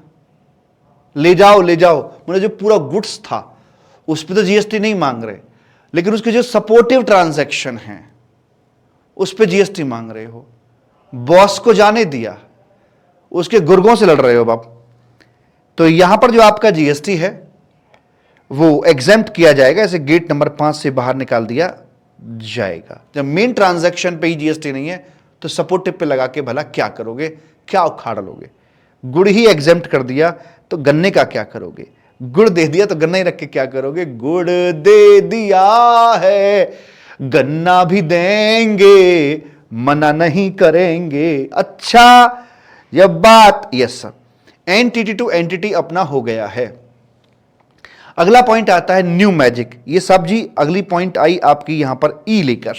ले जाओ ले जाओ, मतलब जो पूरा गुड्स था उस पर तो GST नहीं मांग रहे, लेकिन उसके जो सपोर्टिव ट्रांजैक्शन हैं उस पर GST मांग रहे हो। बॉस को जाने दिया, उसके गुर्गों से लड़ रहे हो बाप। तो यहां पर जो आपका GST है वो एग्जेम्प्ट किया जाएगा, इसे गेट नंबर 5 से बाहर निकाल दिया जाएगा। जब मेन ट्रांजैक्शन पे ही जीएसटी नहीं है तो सपोर्टिव पे लगा के भला क्या करोगे, क्या उखाड़ लोगे? गुड़ ही एग्जेम्प्ट कर दिया तो गन्ने का क्या करोगे? गुड़ दे दिया तो गन्ना ही रख के क्या करोगे? गुड़ दे दिया है गन्ना भी देंगे, मना नहीं करेंगे। अच्छा, यह बात, yes sir, entity to entity अपना हो गया है। अगला पॉइंट आता है न्यू मैजिक। ये सब जी अगली पॉइंट आई आपकी यहां पर ई लेकर।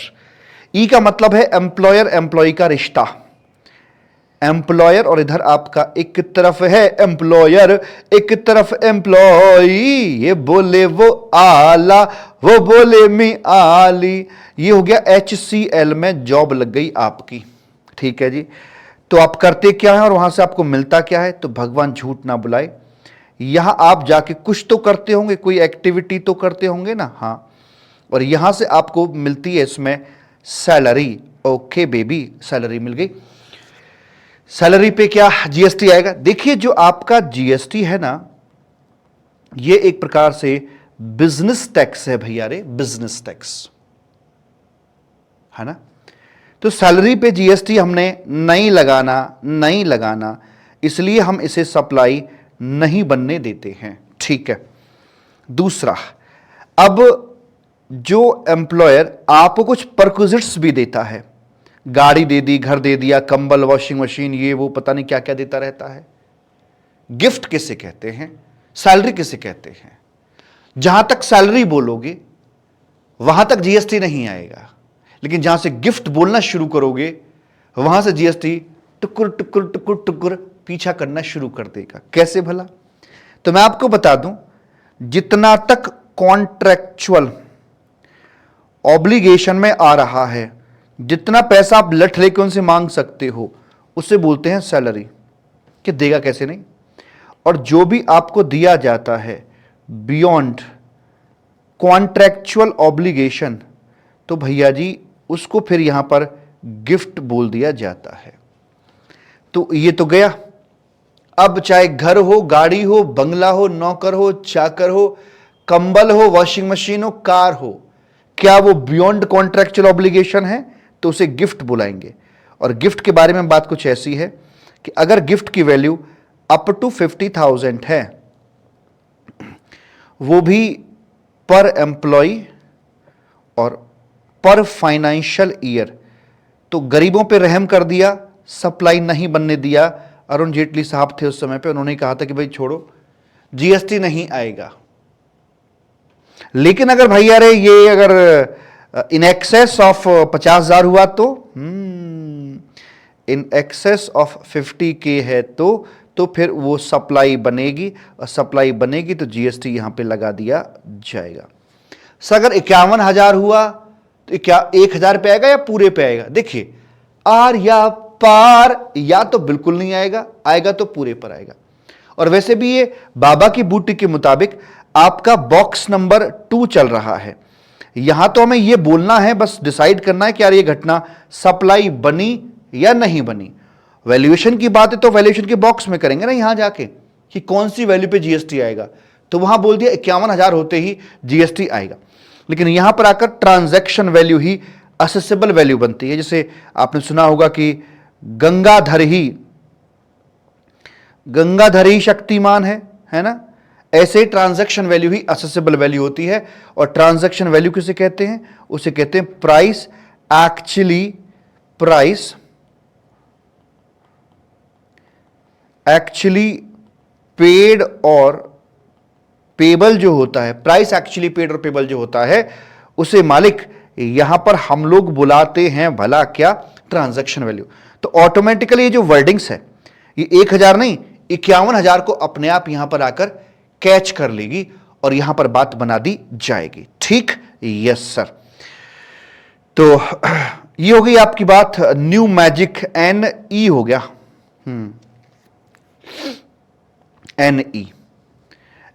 ई का मतलब है एम्प्लॉयर एम्प्लॉय का रिश्ता। एम्प्लॉयर और इधर आपका एक तरफ है एम्प्लॉयर, एक तरफ एम्प्लॉय। ये बोले वो आला, वो बोले मी आली। ये हो गया HCL में जॉब लग गई आपकी। ठीक है जी। तो आप करते क्या है और वहां से आपको मिलता क्या है? तो भगवान झूठ ना बुलाए, यहां आप जाके कुछ तो करते होंगे, कोई एक्टिविटी तो करते होंगे ना। हाँ, और यहां से आपको मिलती है इसमें सैलरी। ओके बेबी, सैलरी मिल गई। सैलरी पे क्या जीएसटी आएगा? देखिए, जो आपका जीएसटी है ना, ये एक प्रकार से बिजनेस टैक्स है भैया रे, बिजनेस टैक्स है ना। तो सैलरी पे जीएसटी हमने नहीं लगाना, इसलिए हम इसे सप्लाई नहीं बनने देते हैं। ठीक है। दूसरा, अब जो एम्प्लॉयर आपको कुछ परक्विजिट्स भी देता है, गाड़ी दे दी, घर दे दिया, कंबल, वॉशिंग मशीन, ये वो पता नहीं क्या क्या देता रहता है, गिफ्ट किसे कहते हैं, सैलरी किसे कहते हैं? जहां तक सैलरी बोलोगे वहां तक जीएसटी नहीं आएगा, लेकिन जहां से गिफ्ट बोलना शुरू करोगे वहां से जीएसटी टुकुर टुकुर टुकुर टुकुर पीछा करना शुरू कर देगा। कैसे भला? तो मैं आपको बता दूं, जितना तक कॉन्ट्रैक्चुअल ऑब्लिगेशन में आ रहा है, जितना पैसा आप लठ लेके उनसे मांग सकते हो, उसे बोलते हैं सैलरी। कि देगा कैसे नहीं। और जो भी आपको दिया जाता है बियॉन्ड कॉन्ट्रैक्चुअल ऑब्लिगेशन, तो भैया जी उसको फिर यहां पर गिफ्ट बोल दिया जाता है। तो ये तो गया। अब चाहे घर हो, गाड़ी हो, बंगला हो, नौकर हो, चाकर हो, कंबल हो, वॉशिंग मशीन हो, कार हो, क्या वो बियॉन्ड कॉन्ट्रैक्चुअल ऑब्लिगेशन है? तो उसे गिफ्ट बुलाएंगे। और गिफ्ट के बारे में बात कुछ ऐसी है कि अगर गिफ्ट की वैल्यू अप टू 50,000 है, वो भी पर एम्प्लॉय और पर फाइनेंशियल ईयर, तो गरीबों पे रहम कर दिया, सप्लाई नहीं बनने दिया। अरुण जेटली साहब थे उस समय पे, उन्होंने कहा था कि भाई छोड़ो, जीएसटी नहीं आएगा। लेकिन अगर भैया रे ये अगर इन एक्सेस ऑफ 50,000 हुआ तो, इन एक्सेस ऑफ 50K है तो फिर वो सप्लाई बनेगी, और सप्लाई बनेगी तो जीएसटी यहां पे लगा दिया जाएगा। सर अगर 51,000 हुआ तो क्या 1,000 पे आएगा या पूरे पे आएगा? देखिए, आर या पार, या तो बिल्कुल नहीं आएगा, आएगा तो पूरे पर आएगा। और वैसे भी ये बाबा की बूटी के मुताबिक आपका बॉक्स नंबर 2 चल रहा है। यहां तो हमें यह बोलना है, बस डिसाइड करना है कि यार ये घटना सप्लाई बनी या नहीं बनी। वैल्यूएशन की बात है तो वैल्यूएशन के बॉक्स में करेंगे ना यहां जाके कि कौन सी वैल्यू पे जीएसटी आएगा। तो वहां बोल दिया 51,000 होते ही जीएसटी आएगा। लेकिन यहां पर आकर ट्रांजैक्शन वैल्यू ही असेसेबल वैल्यू बनती है। जैसे आपने सुना होगा कि गंगाधर ही शक्तिमान है ना। ऐसे ट्रांजैक्शन वैल्यू ही असेसेबल वैल्यू होती है। और ट्रांजैक्शन वैल्यू किसे कहते हैं? उसे कहते हैं प्राइस एक्चुअली पेड और पेबल जो होता है, प्राइस एक्चुअली पेड और पेबल जो होता है, उसे मालिक यहां पर हम लोग बुलाते हैं भला क्या? Transaction value. तो ऑटोमेटिकली ये जो वर्डिंग्स है, ये 1,000 नहीं 51,000 को अपने आप यहां पर आकर कैच कर लेगी और यहां पर बात बना दी जाएगी। ठीक, यस सर। तो ये हो गई आपकी बात, न्यू मैजिक NE हो गया।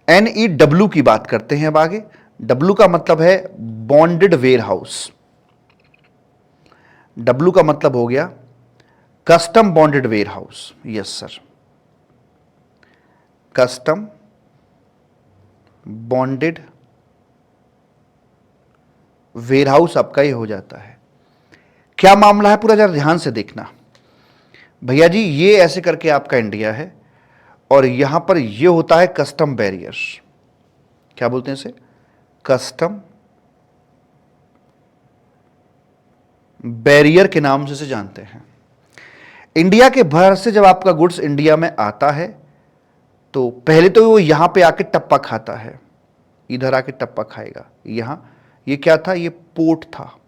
NEW की बात करते हैं अब आगे। W का मतलब है बॉन्डेड वेयर हाउस। W का मतलब हो गया custom bonded warehouse. Yes sir, custom bonded warehouse आपका ये हो जाता है। क्या मामला है पूरा जरा ध्यान से देखना भैया जी। ये ऐसे करके आपका इंडिया है और यहां पर ये होता है कस्टम बैरियर्स। क्या बोलते हैं इसे? कस्टम बैरियर के नाम से जानते हैं। इंडिया के बाहर से जब आपका गुड्स इंडिया में आता है तो पहले तो वो यहां पे आके टप्पा खाता है, इधर आके टप्पा खाएगा। यहां ये क्या था? ये पोर्ट था।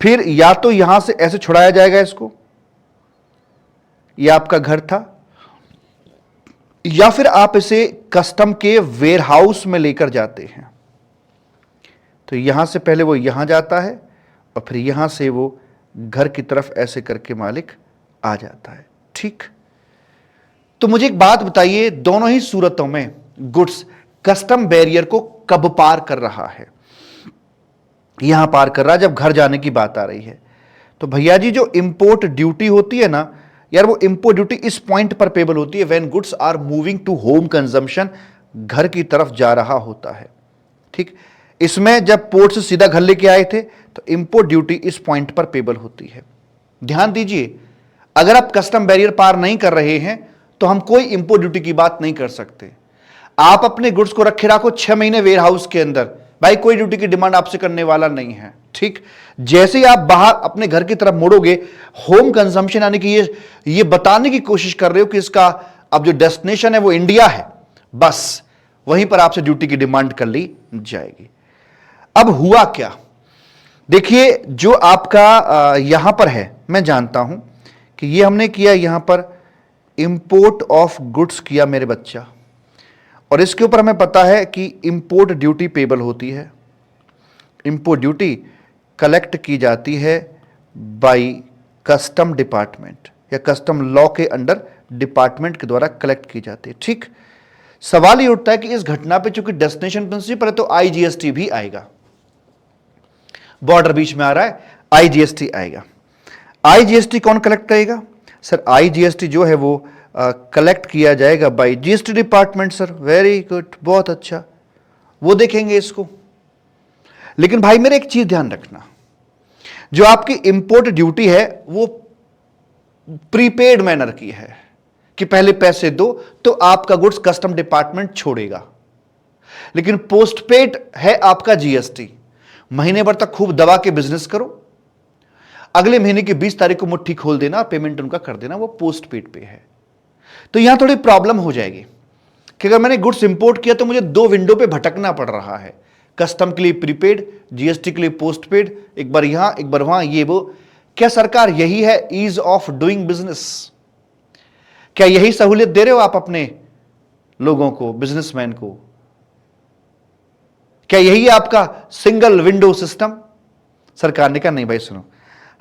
फिर या तो यहां से ऐसे छुड़ाया जाएगा इसको, ये आपका घर था, या फिर आप इसे कस्टम के वेयरहाउस में लेकर जाते हैं। तो यहां से पहले वो यहां जाता है और फिर यहां से वो घर की तरफ ऐसे करके मालिक आ जाता है। ठीक, तो मुझे एक बात बताइए, दोनों ही सूरतों में गुड्स कस्टम बैरियर को कब पार कर रहा है? यहां पार कर रहा है जब घर जाने की बात आ रही है। तो भैया जी जो इंपोर्ट ड्यूटी होती है ना यार, वो इंपोर्ट ड्यूटी इस पॉइंट पर पेबल होती है when goods are moving to home consumption, घर की तरफ जा रहा होता है। ठीक, इसमें जब पोर्ट से सीधा घर लेके आए थे तो इंपोर्ट ड्यूटी इस पॉइंट पर पेबल होती है। ध्यान दीजिए, अगर आप कस्टम बैरियर पार नहीं कर रहे हैं तो हम कोई इंपोर्ट ड्यूटी की बात नहीं कर सकते। आप अपने गुड्स को रखे रखो 6 महीने वेयर हाउस के अंदर, भाई कोई ड्यूटी की डिमांड आपसे करने वाला नहीं है। ठीक, जैसे ही आप बाहर अपने घर की तरफ मुड़ोगे, होम कंजम्पशन यानी कि ये बताने की कोशिश कर रहे हो कि इसका अब जो डेस्टिनेशन है वो इंडिया है, बस वहीं पर आपसे ड्यूटी की डिमांड कर ली जाएगी। अब हुआ क्या? देखिए, जो आपका यहां पर है, मैं जानता हूं कि ये हमने किया, यहां पर इंपोर्ट ऑफ गुड्स किया मेरे बच्चा, और इसके ऊपर हमें पता है कि इंपोर्ट ड्यूटी पेबल होती है। इंपोर्ट ड्यूटी कलेक्ट की जाती है बाय कस्टम डिपार्टमेंट या कस्टम लॉ के अंडर डिपार्टमेंट के द्वारा कलेक्ट की जाती है। ठीक, सवाल ये उठता है कि इस घटना पे चूंकि डेस्टिनेशन प्रिंसिपल है तो आईजीएसटी भी आएगा। बॉर्डर बीच में आ रहा है, आईजीएसटी आएगा। आईजीएसटी कौन कलेक्ट करेगा? सर आईजीएसटी जो है वो कलेक्ट किया जाएगा by GST department. Sir very good, बहुत अच्छा, वो देखेंगे इसको। लेकिन भाई मेरे एक चीज ध्यान रखना, जो आपकी इंपोर्ट ड्यूटी है वो प्रीपेड मैनर की है कि पहले पैसे दो तो आपका गुड्स कस्टम डिपार्टमेंट छोड़ेगा। लेकिन पोस्टपेड है आपका जीएसटी। महीने भर तक खूब दबा के बिजनेस करो, अगले महीने की 20 तारीख को मुट्ठी खोल देना, पेमेंट उनका कर देना, वो पोस्टपेड पे है। तो यहां थोड़ी प्रॉब्लम हो जाएगी कि अगर मैंने गुड्स इंपोर्ट किया तो मुझे 2 विंडो पे भटकना पड़ रहा है, कस्टम के लिए प्रीपेड, जीएसटी के लिए पोस्टपेड, एक बार यहां एक बार वहां, ये वो। क्या सरकार यही है ईज ऑफ डूइंग बिजनेस? क्या यही सहूलियत दे रहे हो आप अपने लोगों को, बिजनेसमैन को? क्या यही है आपका सिंगल विंडो सिस्टम? सरकार ने कहा नहीं भाई सुनो,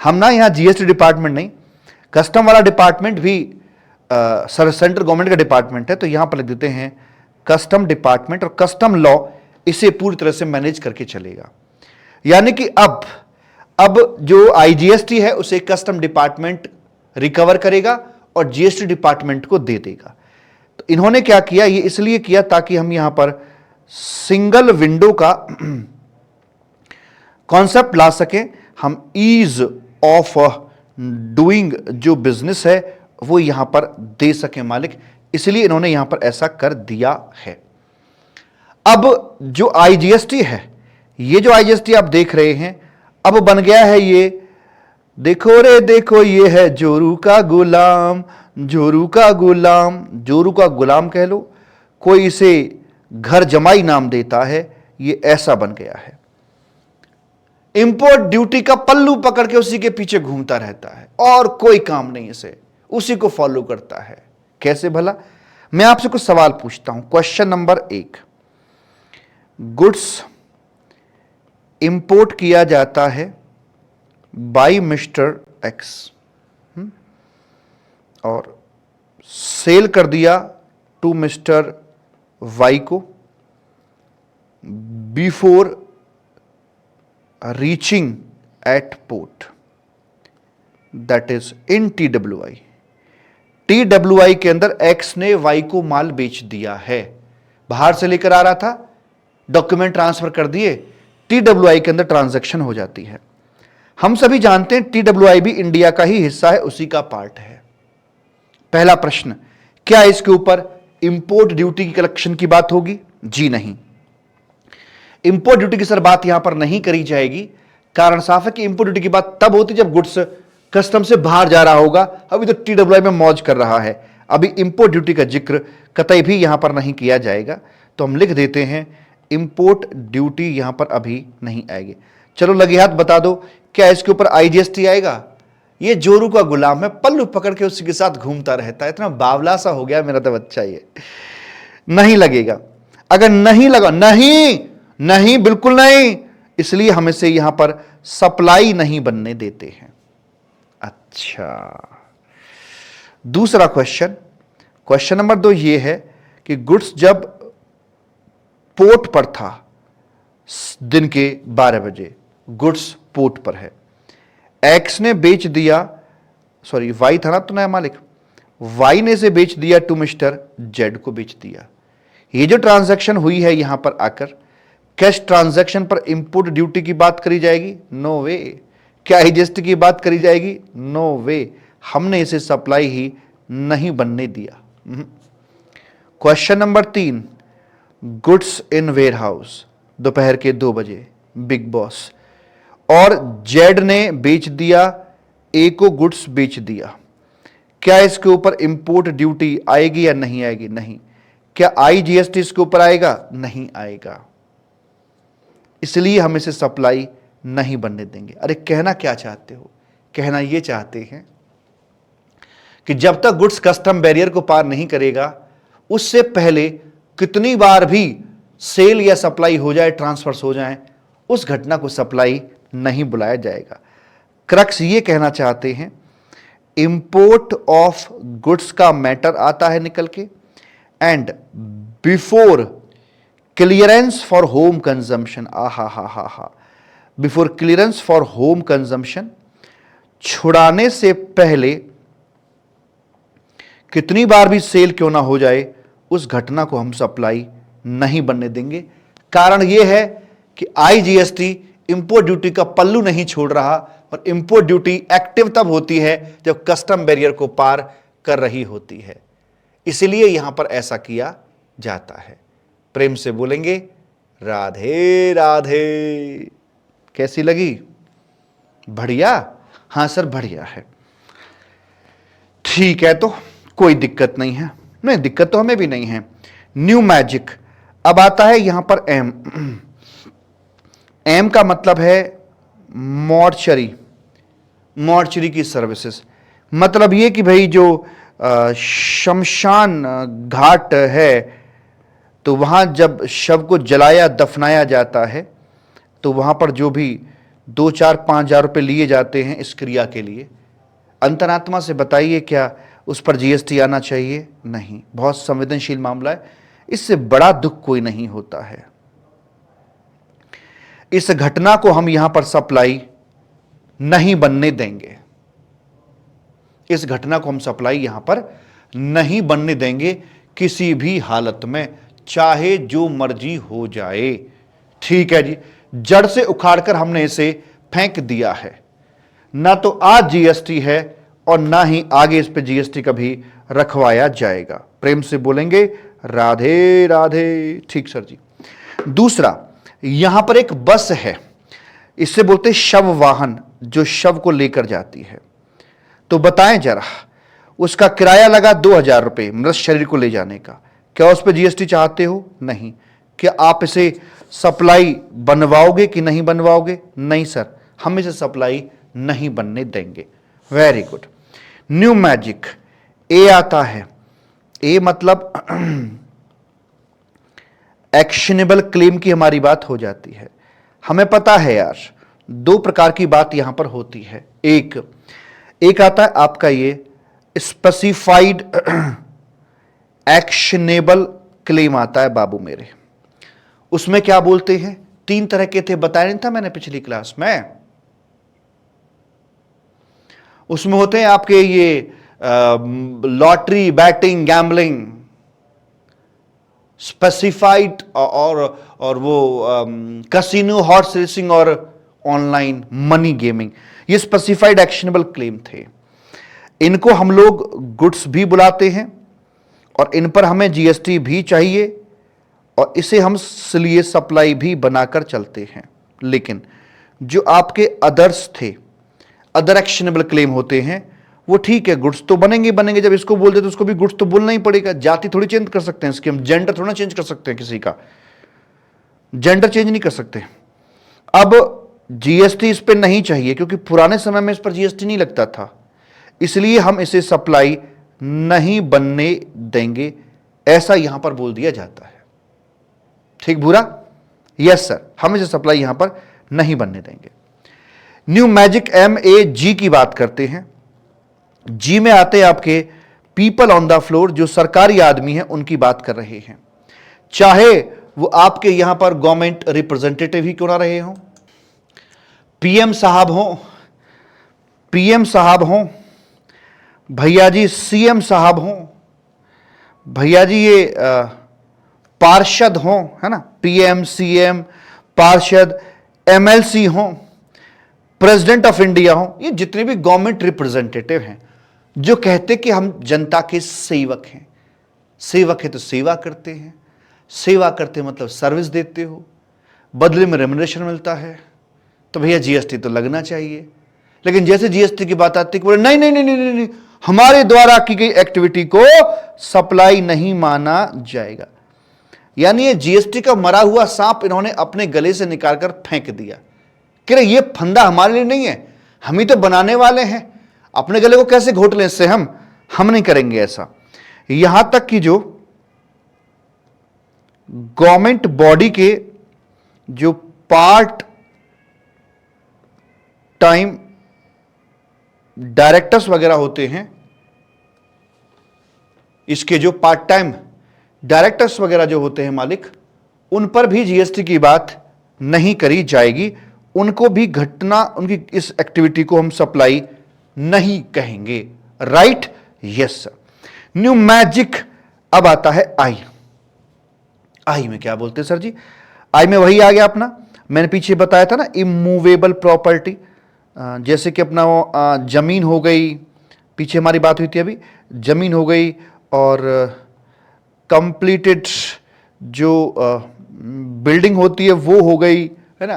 हम ना यहां जीएसटी डिपार्टमेंट नहीं, कस्टम वाला डिपार्टमेंट भी सर सेंट्रल गवर्नमेंट का डिपार्टमेंट है, तो यहां पर लिख देते हैं कस्टम डिपार्टमेंट, और कस्टम लॉ इसे पूरी तरह से मैनेज करके चलेगा। यानी कि अब जो आईजीएसटी है उसे कस्टम डिपार्टमेंट रिकवर करेगा और जीएसटी डिपार्टमेंट को दे देगा। तो इन्होंने क्या किया, ये इसलिए किया ताकि हम यहां पर सिंगल विंडो का कॉन्सेप्ट ला सकें, हम ईज ऑफ डूइंग जो बिजनेस है वो यहां पर दे सकें मालिक, इसलिए इन्होंने यहां पर ऐसा कर दिया है। अब जो आईजीएसटी है, ये जो आईजीएसटी आप देख रहे हैं, अब बन गया है ये, देखो रे देखो ये है जोरू का गुलाम, जोरू का गुलाम, जोरू का गुलाम कह लो, कोई इसे घर जमाई नाम देता है, ये ऐसा बन गया है। इंपोर्ट ड्यूटी का पल्लू पकड़ के उसी के पीछे घूमता रहता है और कोई काम नहीं, इसे उसी को फॉलो करता है। कैसे भला? मैं आपसे कुछ सवाल पूछता हूं। क्वेश्चन नंबर 1, गुड्स इंपोर्ट किया जाता है बाय मिस्टर एक्स और सेल कर दिया टू मिस्टर वाई को before reaching at port, that is in TWI। के अंदर एक्स ने वाई को माल बेच दिया है, बाहर से लेकर आ रहा था, डॉक्यूमेंट ट्रांसफर कर दिए, TWI के अंदर ट्रांजैक्शन हो जाती है। हम सभी जानते हैं TWI भी इंडिया का ही हिस्सा है, उसी का पार्ट है। पहला प्रश्न, क्या इसके ऊपर इंपोर्ट ड्यूटी की कलेक्शन की बात होगी? जी नहीं, इंपोर्ट ड्यूटी की सर बात यहां पर नहीं करी जाएगी। कारण साफ है कि इंपोर्ट ड्यूटी की बात तब होती जब गुड्स कस्टम से बाहर जा रहा होगा। अभी तो TWI में मौज कर रहा है, अभी इंपोर्ट ड्यूटी का जिक्र कतई भी यहां पर नहीं किया जाएगा। तो हम लिख देते हैं इंपोर्ट ड्यूटी यहां पर अभी नहीं आएगी। चलो लगे हाथ बता दो, क्या इसके ऊपर IGST आएगा? ये जोरू का गुलाम है, पल्लू पकड़ के उसी के साथ घूमता रहता है, इतना बावला सा हो गया मेरा तो बच्चा। ये नहीं लगेगा। अगर नहीं लगा, नहीं नहीं बिल्कुल नहीं, इसलिए हम इसे यहां पर सप्लाई नहीं बनने देते हैं। अच्छा, दूसरा क्वेश्चन, क्वेश्चन नंबर 2 ये है कि गुड्स जब पोर्ट पर था, दिन के 12 बजे गुड्स पोर्ट पर है, एक्स ने बेच दिया, सॉरी वाई था ना तो नया मालिक, वाई ने इसे बेच दिया टू मिस्टर जेड को बेच दिया। ये जो ट्रांजैक्शन हुई है यहां पर आकर, कैश ट्रांजैक्शन पर इंपोर्ट ड्यूटी की बात करी जाएगी? No way. क्या IGST की बात करी जाएगी? No way. हमने इसे सप्लाई ही नहीं बनने दिया। Question number 3, goods in warehouse, दोपहर के 2 बजे बिग बॉस और जेड ने बेच दिया, ए को गुड्स बेच दिया। क्या इसके ऊपर इंपोर्ट ड्यूटी आएगी या नहीं आएगी? नहीं। क्या IGST इसके ऊपर आएगा? नहीं आएगा, इसलिए हम इसे सप्लाई नहीं बनने देंगे। अरे कहना क्या चाहते हो? कहना यह चाहते हैं कि जब तक गुड्स कस्टम बैरियर को पार नहीं करेगा, उससे पहले कितनी बार भी सेल या सप्लाई हो जाए, ट्रांसफर्स हो जाए, उस घटना को सप्लाई नहीं बुलाया जाएगा। क्रक्स ये कहना चाहते हैं, इंपोर्ट ऑफ गुड्स का मैटर आता है निकल के, and before clearance for home consumption, हा, before clearance for home consumption, छुड़ाने से पहले कितनी बार भी सेल क्यों ना हो जाए, उस घटना को हम सप्लाई नहीं बनने देंगे। कारण यह है कि IGST इंपोर्ट ड्यूटी का पल्लू नहीं छोड़ रहा, और इंपोर्ट ड्यूटी एक्टिव तब होती है जब कस्टम बैरियर को पार कर रही होती है, इसलिए यहां पर ऐसा किया जाता है। प्रेम से बोलेंगे राधे राधे। कैसी लगी? बढ़िया? हां सर बढ़िया है। ठीक है, तो कोई दिक्कत नहीं है। नहीं, दिक्कत तो हमें भी नहीं है। न्यू मैजिक, अब आता है यहां पर एम। एम का मतलब है मॉर्चरी, मॉर्चरी की सर्विसेज। मतलब ये कि भाई जो शमशान घाट है, तो वहां जब शव को जलाया दफनाया जाता है, तो वहां पर जो भी 2, 4, 5 हजार रुपये लिए जाते हैं इस क्रिया के लिए, अंतरात्मा से बताइए क्या उस पर GST आना चाहिए? नहीं। बहुत संवेदनशील मामला है, इससे बड़ा दुख कोई नहीं होता है। इस घटना को हम यहां पर सप्लाई नहीं बनने देंगे। इस घटना को हम सप्लाई यहां पर नहीं बनने देंगे किसी भी हालत में, चाहे जो मर्जी हो जाए। ठीक है जी, जड़ से उखाड़कर हमने इसे फेंक दिया है। ना तो आज GST है और ना ही आगे इस पे GST कभी रखवाया जाएगा। प्रेम से बोलेंगे राधे राधे। ठीक सर जी। दूसरा, यहां पर एक बस है, इससे बोलते शव वाहन, जो शव को लेकर जाती है। तो बताएं जरा, उसका किराया लगा 2000 रुपये मृत शरीर को ले जाने का, क्या उस पर GST चाहते हो? नहीं। क्या आप इसे सप्लाई बनवाओगे कि नहीं बनवाओगे? नहीं सर, हम इसे सप्लाई नहीं बनने देंगे। Very good. न्यू मैजिक, ए आता है। ए मतलब एक्शनेबल क्लेम की हमारी बात हो जाती है। हमें पता है यार, 2 प्रकार की बात यहां पर होती है। एक आता है आपका ये स्पेसिफाइड एक्शनेबल क्लेम आता है बाबू मेरे। उसमें क्या बोलते हैं? 3 तरह के थे, बताया नहीं था मैंने पिछली क्लास में। उसमें होते हैं आपके ये लॉटरी, बैटिंग, गैम्बलिंग, स्पेसिफाइड और वो कैसीनो, हॉर्स रेसिंग और ऑनलाइन मनी गेमिंग, ये स्पेसिफाइड एक्शनेबल क्लेम थे। इनको हम लोग गुड्स भी बुलाते हैं और इन पर हमें जीएसटी भी चाहिए और इसे हम इसलिए सप्लाई भी बनाकर चलते हैं। लेकिन जो आपके अदर्स थे, अदर एक्शनेबल क्लेम होते हैं, वो ठीक है, गुड्स तो बनेंगे। जब इसको बोल दे तो उसको भी गुड्स तो बोलना ही पड़ेगा। जाति थोड़ी चेंज कर सकते हैं इसकी, हम जेंडर थोड़ा चेंज कर सकते हैं, किसी का जेंडर चेंज नहीं कर सकते। अब जीएसटी इस पर नहीं चाहिए क्योंकि पुराने समय में इस पर जीएसटी नहीं लगता था, इसलिए हम इसे सप्लाई नहीं बनने देंगे, ऐसा यहां पर बोल दिया जाता है। ठीक बुरा? यस सर, हम इसे सप्लाई यहां पर नहीं बनने देंगे। न्यू मैजिक MAG की बात करते हैं। जी में आते हैं आपके पीपल ऑन द फ्लोर, जो सरकारी आदमी हैं उनकी बात कर रहे हैं, चाहे वो आपके यहां पर गवर्नमेंट रिप्रेजेंटेटिव ही क्यों ना रहे हों, पीएम साहब हों, भैया जी सीएम साहब हों, भैया जी ये पार्षद हों, है ना, पीएम सीएम पार्षद, MLC हों, प्रेसिडेंट ऑफ इंडिया हों, ये जितने भी गवर्नमेंट रिप्रेजेंटेटिव हैं जो कहते कि हम जनता के सेवक हैं। सेवक है तो सेवा करते हैं, सेवा करते मतलब सर्विस देते हो, बदले में रेम्युनरेशन मिलता है, तो भैया जीएसटी तो लगना चाहिए। लेकिन जैसे जीएसटी की बात आती है कि बोले नहीं नहीं नहीं नहीं नहीं, हमारे द्वारा की गई एक्टिविटी को सप्लाई नहीं माना जाएगा। यानी ये जीएसटी का मरा हुआ सांप इन्होंने अपने गले से निकालकर फेंक दिया कि ये फंदा हमारे लिए नहीं है, हम ही तो बनाने वाले हैं, अपने गले को कैसे घोट लें इससे, हम नहीं करेंगे ऐसा। यहां तक कि जो गवर्नमेंट बॉडी के जो पार्ट टाइम डायरेक्टर्स वगैरह होते हैं, इसके जो पार्ट टाइम डायरेक्टर्स वगैरह जो होते हैं मालिक, उन पर भी जीएसटी की बात नहीं करी जाएगी। उनको भी घटना, उनकी इस एक्टिविटी को हम सप्लाई नहीं कहेंगे। Right? Yes sir. New magic अब आता है आई में क्या बोलते हैं सर जी? आई में वही आ गया अपना, मैंने पीछे बताया था ना, इमूवेबल प्रॉपर्टी, जैसे कि अपना वो जमीन हो गई, पीछे हमारी बात हुई थी अभी, जमीन हो गई और कंप्लीटेड जो बिल्डिंग होती है वो हो गई, है ना।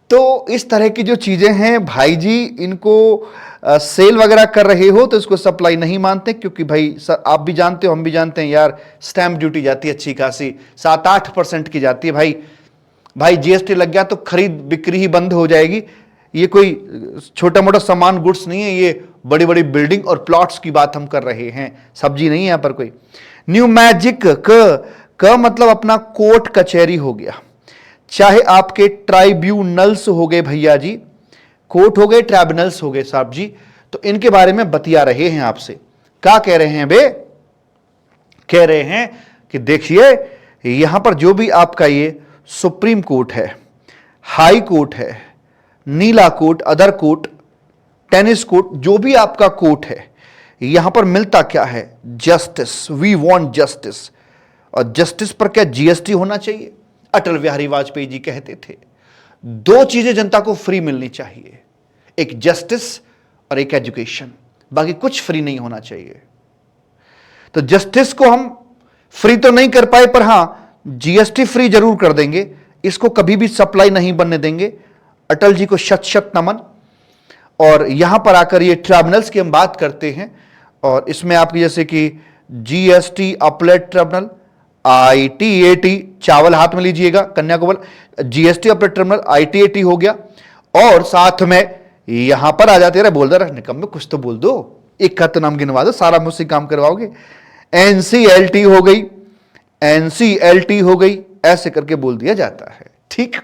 तो इस तरह की जो चीजें हैं भाई जी, इनको सेल वगैरह कर रहे हो तो इसको सप्लाई नहीं मानते, क्योंकि भाई आप भी जानते हो, हम भी जानते हैं यार, स्टैंप ड्यूटी जाती है अच्छी खासी, 7-8% की जाती है भाई जीएसटी लग गया तो खरीद बिक्री ही बंद हो जाएगी। ये कोई छोटा मोटा सामान गुड्स नहीं है, ये बड़ी बड़ी बिल्डिंग और प्लॉट्स की बात हम कर रहे हैं, सब्जी नहीं है यहां पर कोई। न्यू मैजिक क मतलब अपना कोर्ट कचहरी हो गया, चाहे आपके ट्राइब्यूनल्स हो गए भैया जी, कोर्ट हो गए, ट्राइब्यूनल्स हो गए साहब जी, तो इनके बारे में बतिया रहे हैं आपसे। क्या कह रहे हैं बे? कह रहे हैं कि देखिए यहां पर जो भी आपका ये सुप्रीम कोर्ट है, हाई कोर्ट है, नीला court, other court, tennis court, जो भी आपका कोर्ट है, यहां पर मिलता क्या है? जस्टिस। We want justice. और जस्टिस पर क्या जीएसटी होना चाहिए? अटल बिहारी वाजपेयी जी कहते थे, दो चीजें जनता को फ्री मिलनी चाहिए, एक जस्टिस और एक एजुकेशन, बाकी कुछ फ्री नहीं होना चाहिए। तो जस्टिस को हम फ्री तो नहीं कर पाए, पर हां जीएसटी फ्री जरूर कर देंगे, इसको कभी भी सप्लाई नहीं बनने देंगे। अटल जी को शत शत नमन। और यहां पर आकर ये ट्रिब्यूनल्स की हम बात करते हैं, और इसमें आपकी जैसे कि जीएसटी अपलेट ट्रिब्यूनल, ITAT, चावल हाथ में लीजिएगा कन्याकुमारी, जीएसटी अपलेट ट्रिब्यूनल, ITAT हो गया, और साथ में यहां पर आ जाते रहे, बोल रहे निकम में कुछ तो बोल दो, एक का तो नाम गिनवा दो, सारा मुझसे काम करवाओगे। NCLT हो गई, NCLT हो गई, ऐसे करके बोल दिया जाता है। ठीक,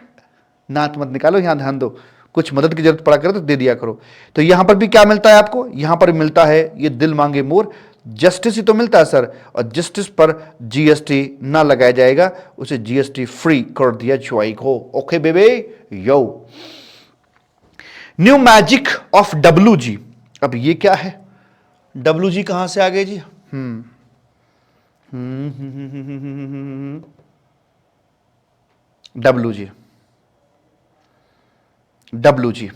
नात मत निकालो, यहां ध्यान दो, कुछ मदद की जरूरत पड़ा करे तो दे दिया करो। तो यहां पर भी क्या मिलता है आपको? यहां पर मिलता है ये दिल मांगे मोर, जस्टिस ही तो मिलता है सर, और जस्टिस पर जीएसटी ना लगाया जाएगा, उसे जीएसटी फ्री कर दिया जाएगा। ओके बेबे यो। New magic of WG। अब ये क्या है? WG कहां से आ गए जी? डब्लू जी, डब्लू जी,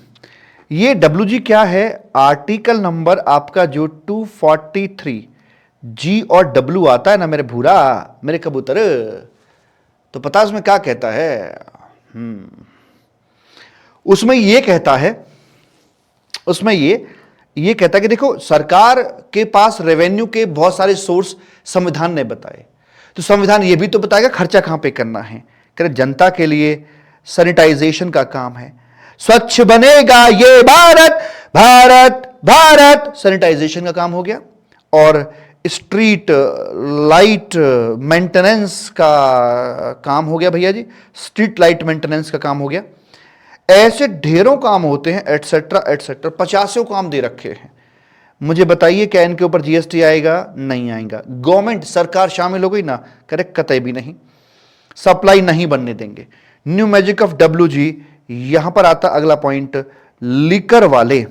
ये डब्लू जी क्या है? आर्टिकल नंबर आपका जो 243 जी और डब्लू आता है ना मेरे भूरा, मेरे कबूतर, तो पता उसमें क्या कहता है? उसमें ये कहता है, उसमें ये कहता है कि देखो, सरकार के पास रेवेन्यू के बहुत सारे सोर्स संविधान ने बताए, तो संविधान ये भी तो बताएगा खर्चा कहां पे करना है। कह रहे जनता के लिए सैनिटाइजेशन का काम है, स्वच्छ बनेगा ये भारत, भारत भारत, सैनिटाइजेशन का काम हो गया। और स्ट्रीट लाइट मेंटेनेंस का काम हो गया भैया जी, स्ट्रीट लाइट मेंटेनेंस का काम हो गया। ऐसे ढेरों काम होते हैं, एटसेट्रा एटसेट्रा, 50 काम दे रखे हैं। मुझे बताइए क्या इनके ऊपर जीएसटी आएगा? नहीं आएगा। गवर्नमेंट सरकार शामिल हो गई ना, करे कतई भी नहीं, सप्लाई नहीं बनने देंगे। New magic of W G, यहां पर आता अगला पॉइंट, लिकर वाले,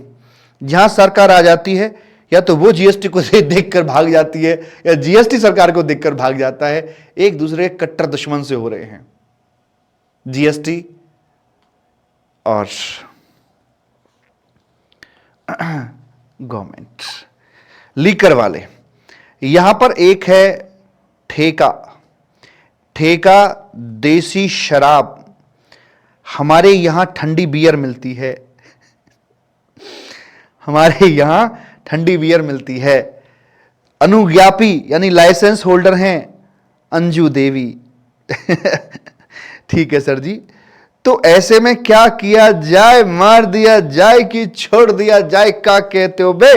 जहां सरकार आ जाती है या तो वो जीएसटी को देखकर भाग जाती है या जीएसटी सरकार को देखकर भाग जाता है। एक दूसरे के कट्टर दुश्मन से हो रहे हैं जीएसटी और गवर्नमेंट। लीकर वाले, यहां पर एक है ठेका, ठेका देसी शराब, हमारे यहां ठंडी बियर मिलती है, हमारे यहां ठंडी बियर मिलती है। अनुज्ञापी यानी लाइसेंस होल्डर हैं अंजू देवी। ठीक है सर जी, तो ऐसे में क्या किया जाए? मार दिया जाए कि छोड़ दिया जाए? क्या कहते हो बे?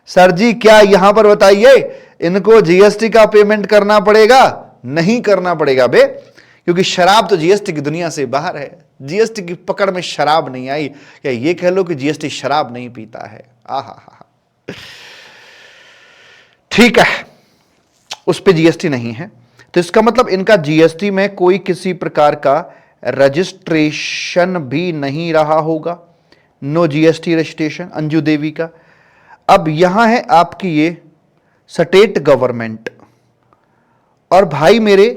सर जी क्या यहां पर बताइए, इनको जीएसटी का पेमेंट करना पड़ेगा? नहीं करना पड़ेगा बे, क्योंकि शराब तो जीएसटी की दुनिया से बाहर है, जीएसटी की पकड़ में शराब नहीं आई। या ये कह लो कि जीएसटी शराब नहीं पीता है। आहा, ठीक है, उस पे जीएसटी नहीं है, तो इसका मतलब इनका जीएसटी में कोई किसी प्रकार का रजिस्ट्रेशन भी नहीं रहा होगा। No GST registration Anju Devi का। अब यहां है आपकी ये स्टेट गवर्नमेंट, और भाई मेरे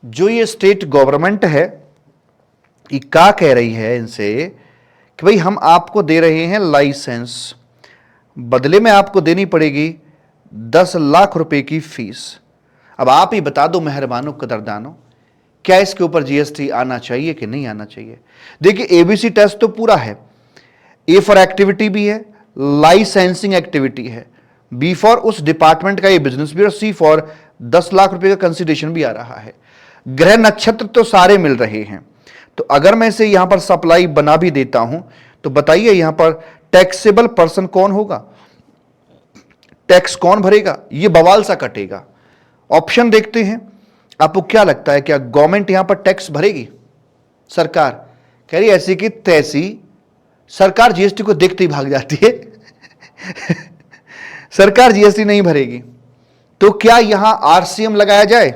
जो ये स्टेट गवर्नमेंट है ये क्या कह रही है इनसे कि भाई हम आपको दे रहे हैं लाइसेंस, बदले में आपको देनी पड़ेगी 10 लाख रुपए की फीस। अब आप ही बता दो मेहरबानों कदरदानों, क्या इसके ऊपर जीएसटी आना चाहिए कि नहीं आना चाहिए? देखिए एबीसी टेस्ट तो पूरा है, ए फॉर एक्टिविटी भी है, लाइसेंसिंग एक्टिविटी है, बी फॉर उस डिपार्टमेंट का ये बिजनेस भी, और सी फॉर 10 लाख रुपए का कंसिडरेशन भी आ रहा है। ग्रह नक्षत्र तो सारे मिल रहे हैं, तो अगर मैं इसे यहां पर सप्लाई बना भी देता हूं तो बताइए यहां पर टैक्सेबल पर्सन कौन होगा? टैक्स कौन भरेगा? ये बवाल सा कटेगा। ऑप्शन देखते हैं, आपको क्या लगता है क्या गवर्नमेंट यहां पर टैक्स भरेगी? सरकार कह रही ऐसी कि तैसी, सरकार जीएसटी को देखते ही भाग जाती है। सरकार जीएसटी नहीं भरेगी, तो क्या यहां आरसीएम लगाया जाए?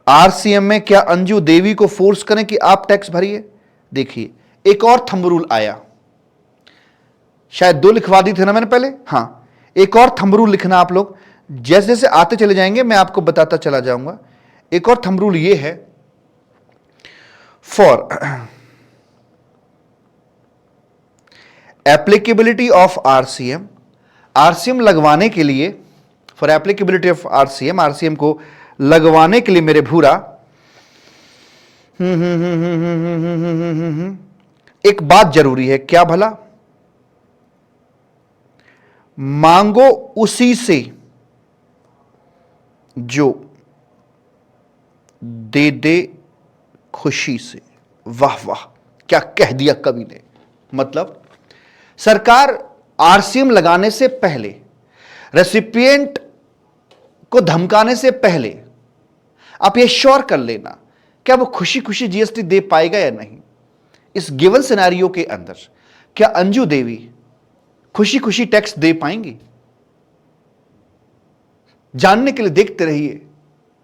आरसीएम में क्या अंजू देवी को फोर्स करें कि आप टैक्स भरिए? देखिए एक और थंब रूल आया, शायद 2 लिखवा दी थे ना मैंने पहले। हां, एक और थंब रूल लिखना आप लोग, जैसे जैसे आते चले जाएंगे मैं आपको बताता चला जाऊंगा। एक और थंब रूल ये है, for applicability of RCM, RCM लगवाने के लिए, for applicability of RCM, RCM को लगवाने के लिए मेरे भूरा एक बात जरूरी है, क्या भला? मांगो उसी से जो दे दे खुशी से। वाह वाह, क्या कह दिया कवि ने। मतलब सरकार आरसीएम लगाने से पहले, रेसिपिएंट को धमकाने से पहले आप ये श्योर कर लेना क्या वो खुशी खुशी जीएसटी दे पाएगा या नहीं। इस गिवन सिनेरियो के अंदर क्या अंजू देवी खुशी खुशी टैक्स दे पाएंगी? जानने के लिए देखते रहिए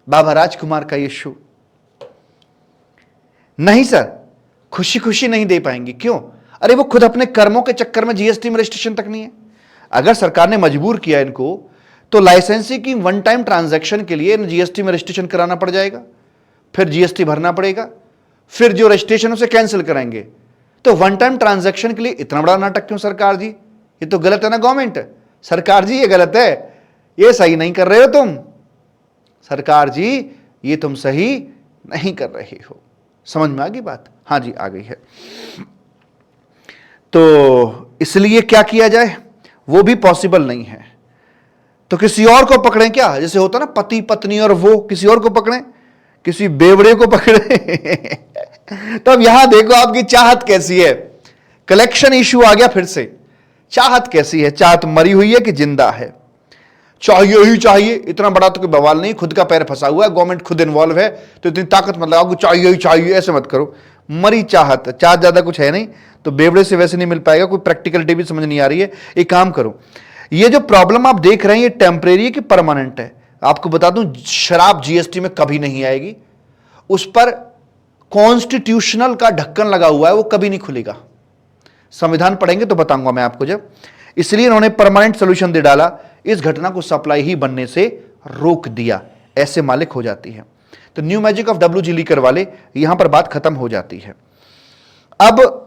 बाबा राजकुमार का ये शो। नहीं सर, खुशी खुशी नहीं दे पाएंगी। क्यों? अरे वो खुद अपने कर्मों के चक्कर में जीएसटी में रजिस्ट्रेशन तक नहीं है। अगर सरकार ने मजबूर किया इनको तो लाइसेंसिंग की वन टाइम ट्रांजैक्शन के लिए जीएसटी में रजिस्ट्रेशन कराना पड़ जाएगा, फिर जीएसटी भरना पड़ेगा, फिर जो रजिस्ट्रेशन उसे कैंसिल कराएंगे। तो वन टाइम ट्रांजैक्शन के लिए इतना बड़ा नाटक क्यों सरकार जी? ये तो गलत है ना गवर्नमेंट। सरकार जी ये गलत है, ये सही नहीं कर रहे हो तुम। सरकार जी ये तुम सही नहीं कर रहे हो। समझ में आ गई बात? हाँ जी आ गई है। तो इसलिए क्या किया जाए, वो भी पॉसिबल नहीं है। तो किसी और को पकड़ें क्या? जैसे होता ना पति पत्नी और वो, किसी और को पकड़ें, किसी बेवड़े को पकड़े। तो अब यहां देखो आपकी चाहत कैसी है। कलेक्शन इश्यू आ गया फिर से। चाहत कैसी है? चाहत मरी हुई है कि जिंदा है? चाहिए ही चाहिए, इतना बड़ा तो कोई बवाल नहीं, खुद का पैर फंसा हुआ है, गवर्नमेंट खुद इन्वॉल्व है, तो इतनी ताकत मत लगाओ, चाहिए ही चाहिए, ऐसे मत करो। मरी चाहत, चाहत ज्यादा कुछ है नहीं, तो बेवड़े से वैसे नहीं मिल पाएगा, कोई प्रैक्टिकलिटी भी समझ नहीं आ रही है। एक काम करो, ये जो प्रॉब्लम आप देख रहे हैं ये टेम्परेरी है कि परमानेंट है? आपको बता दूं, शराब जीएसटी में कभी नहीं आएगी, उस पर कॉन्स्टिट्यूशनल का ढक्कन लगा हुआ है, वो कभी नहीं खुलेगा। संविधान पढ़ेंगे तो बताऊंगा मैं आपको जब। इसलिए इन्होंने परमानेंट सोल्यूशन दे डाला, इस घटना को सप्लाई ही बनने से रोक दिया, ऐसे मालिक हो जाती है। तो new magic of W G liquor वाले, यहां पर बात खत्म हो जाती है। अब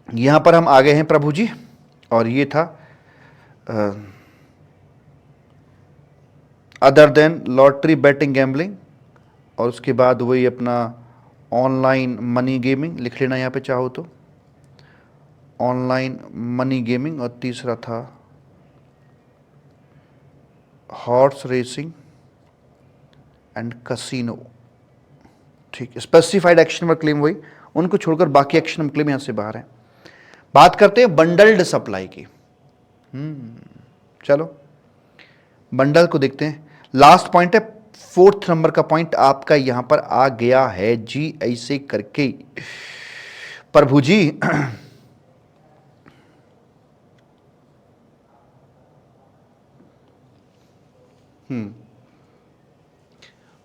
यहां पर हम आ गए हैं प्रभु जी, और ये था other than lottery betting gambling, और उसके बाद वही अपना ऑनलाइन मनी गेमिंग, लिख लेना यहाँ पे चाहो तो, ऑनलाइन मनी गेमिंग, और तीसरा था हॉर्स रेसिंग एंड कसिनो। ठीक, स्पेसिफाइड एक्शन पर क्लेम वही, उनको छोड़कर बाकी एक्शन क्लेम यहाँ से बाहर है। बात करते हैं बंडल्ड सप्लाई की। चलो बंडल को देखते हैं। लास्ट पॉइंट है, फोर्थ नंबर का पॉइंट आपका यहां पर आ गया है जी, ऐसे करके प्रभु जी।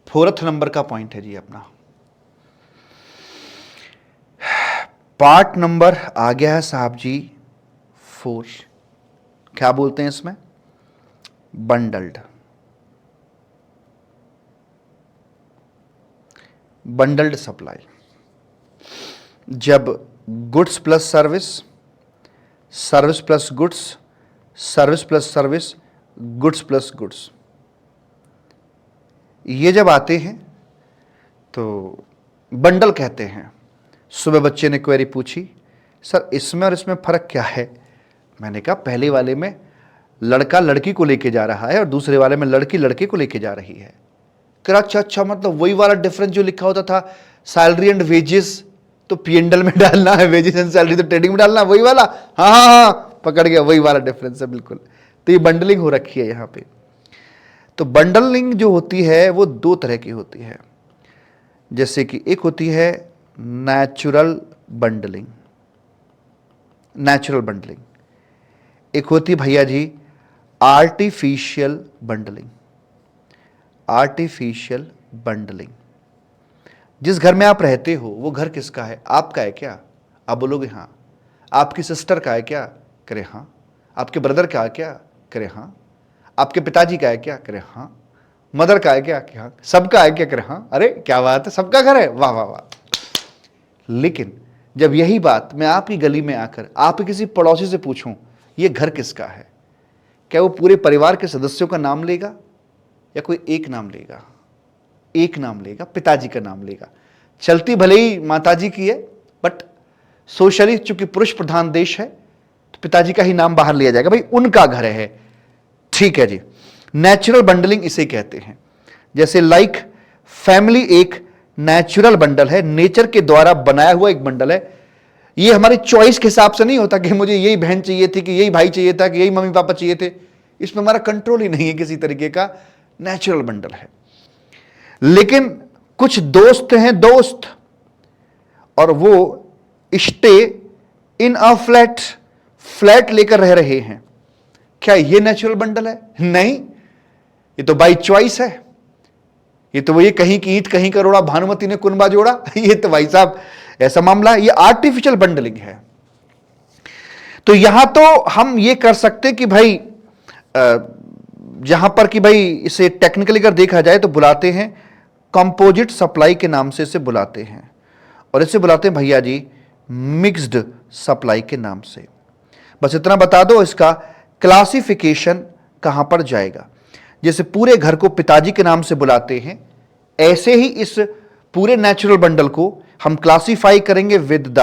फोर्थ नंबर का पॉइंट है जी अपना। पार्ट नंबर आ गया है साहब जी 4। क्या बोलते हैं इसमें? बंडल्ड। बंडल्ड सप्लाई, जब goods plus service, service plus goods, service plus service, goods plus goods, ये जब आते हैं तो बंडल कहते हैं। सुबह बच्चे ने क्वेरी पूछी, सर इसमें और इसमें फ़र्क क्या है? मैंने कहा पहले वाले में लड़का लड़की को लेके जा रहा है और दूसरे वाले में लड़की लड़के को लेके जा रही है। कह अच्छा, मतलब वही वाला डिफरेंस जो लिखा होता था सैलरी एंड वेजेस तो पीएनडल में डालना है, वेजेस एंड सैलरी तो ट्रेडिंग में डालना है, वही वाला? हाँ पकड़ गया, वही वाला डिफरेंस है बिल्कुल। तो ये बंडलिंग हो रखी है यहाँ पे। तो बंडलिंग जो होती है वो 2 तरह की होती है। जैसे कि एक होती है नेचुरल बंडलिंग, नेचुरल बंडलिंग। एक होती भैया जी आर्टिफिशियल बंडलिंग, आर्टिफिशियल बंडलिंग। जिस घर में आप रहते हो वो घर किसका है? आपका है क्या? आप बोलोगे हाँ। आपकी सिस्टर का है क्या? करे हाँ। आपके ब्रदर का है क्या? करे हाँ। आपके पिताजी का है क्या? करे हाँ। मदर का है क्या? कि हाँ। सबका है क्या? करे हाँ। अरे क्या बात है, सबका घर है, वाह वाह वाह। लेकिन जब यही बात मैं आपकी गली में आकर आप किसी पड़ोसी से पूछूं ये घर किसका है, क्या वो पूरे परिवार के सदस्यों का नाम लेगा या कोई एक नाम लेगा? एक नाम लेगा, पिताजी का नाम लेगा। चलती भले ही माताजी की है, बट सोशली चूंकि पुरुष प्रधान देश है तो पिताजी का ही नाम बाहर लिया जाएगा, भाई उनका घर है। ठीक है जी, नेचुरल बंडलिंग इसे कहते हैं। जैसे लाइक फैमिली एक नेचुरल बंडल है, नेचर के द्वारा बनाया हुआ एक बंडल है। ये हमारी चॉइस के हिसाब से नहीं होता कि मुझे यही बहन चाहिए थी, कि यही भाई चाहिए था, कि यही मम्मी पापा चाहिए थे। इसमें हमारा कंट्रोल ही नहीं है किसी तरीके का, नेचुरल बंडल है। लेकिन कुछ दोस्त हैं, दोस्त, और वो stay in a flat, flat लेकर रह रहे हैं। क्या ये नेचुरल बंडल है? नहीं, ये तो बाई चॉइस है। ये तो वही कहीं की ईंट कहीं का रोड़ा, भानुमति ने कुनबा जोड़ा। ये तो भाई साहब ऐसा मामला है, ये आर्टिफिशियल बंडलिंग है। तो यहां तो हम ये कर सकते कि भाई जहां पर कि भाई इसे टेक्निकली अगर देखा जाए तो बुलाते हैं कंपोजिट सप्लाई के नाम से इसे बुलाते हैं, और इसे बुलाते हैं भैया जी मिक्स्ड सप्लाई के नाम से। बस इतना बता दो इसका क्लासिफिकेशन कहां पर जाएगा। जैसे पूरे घर को पिताजी के नाम से बुलाते हैं, ऐसे ही इस पूरे नेचुरल बंडल को हम क्लासिफाई करेंगे विद द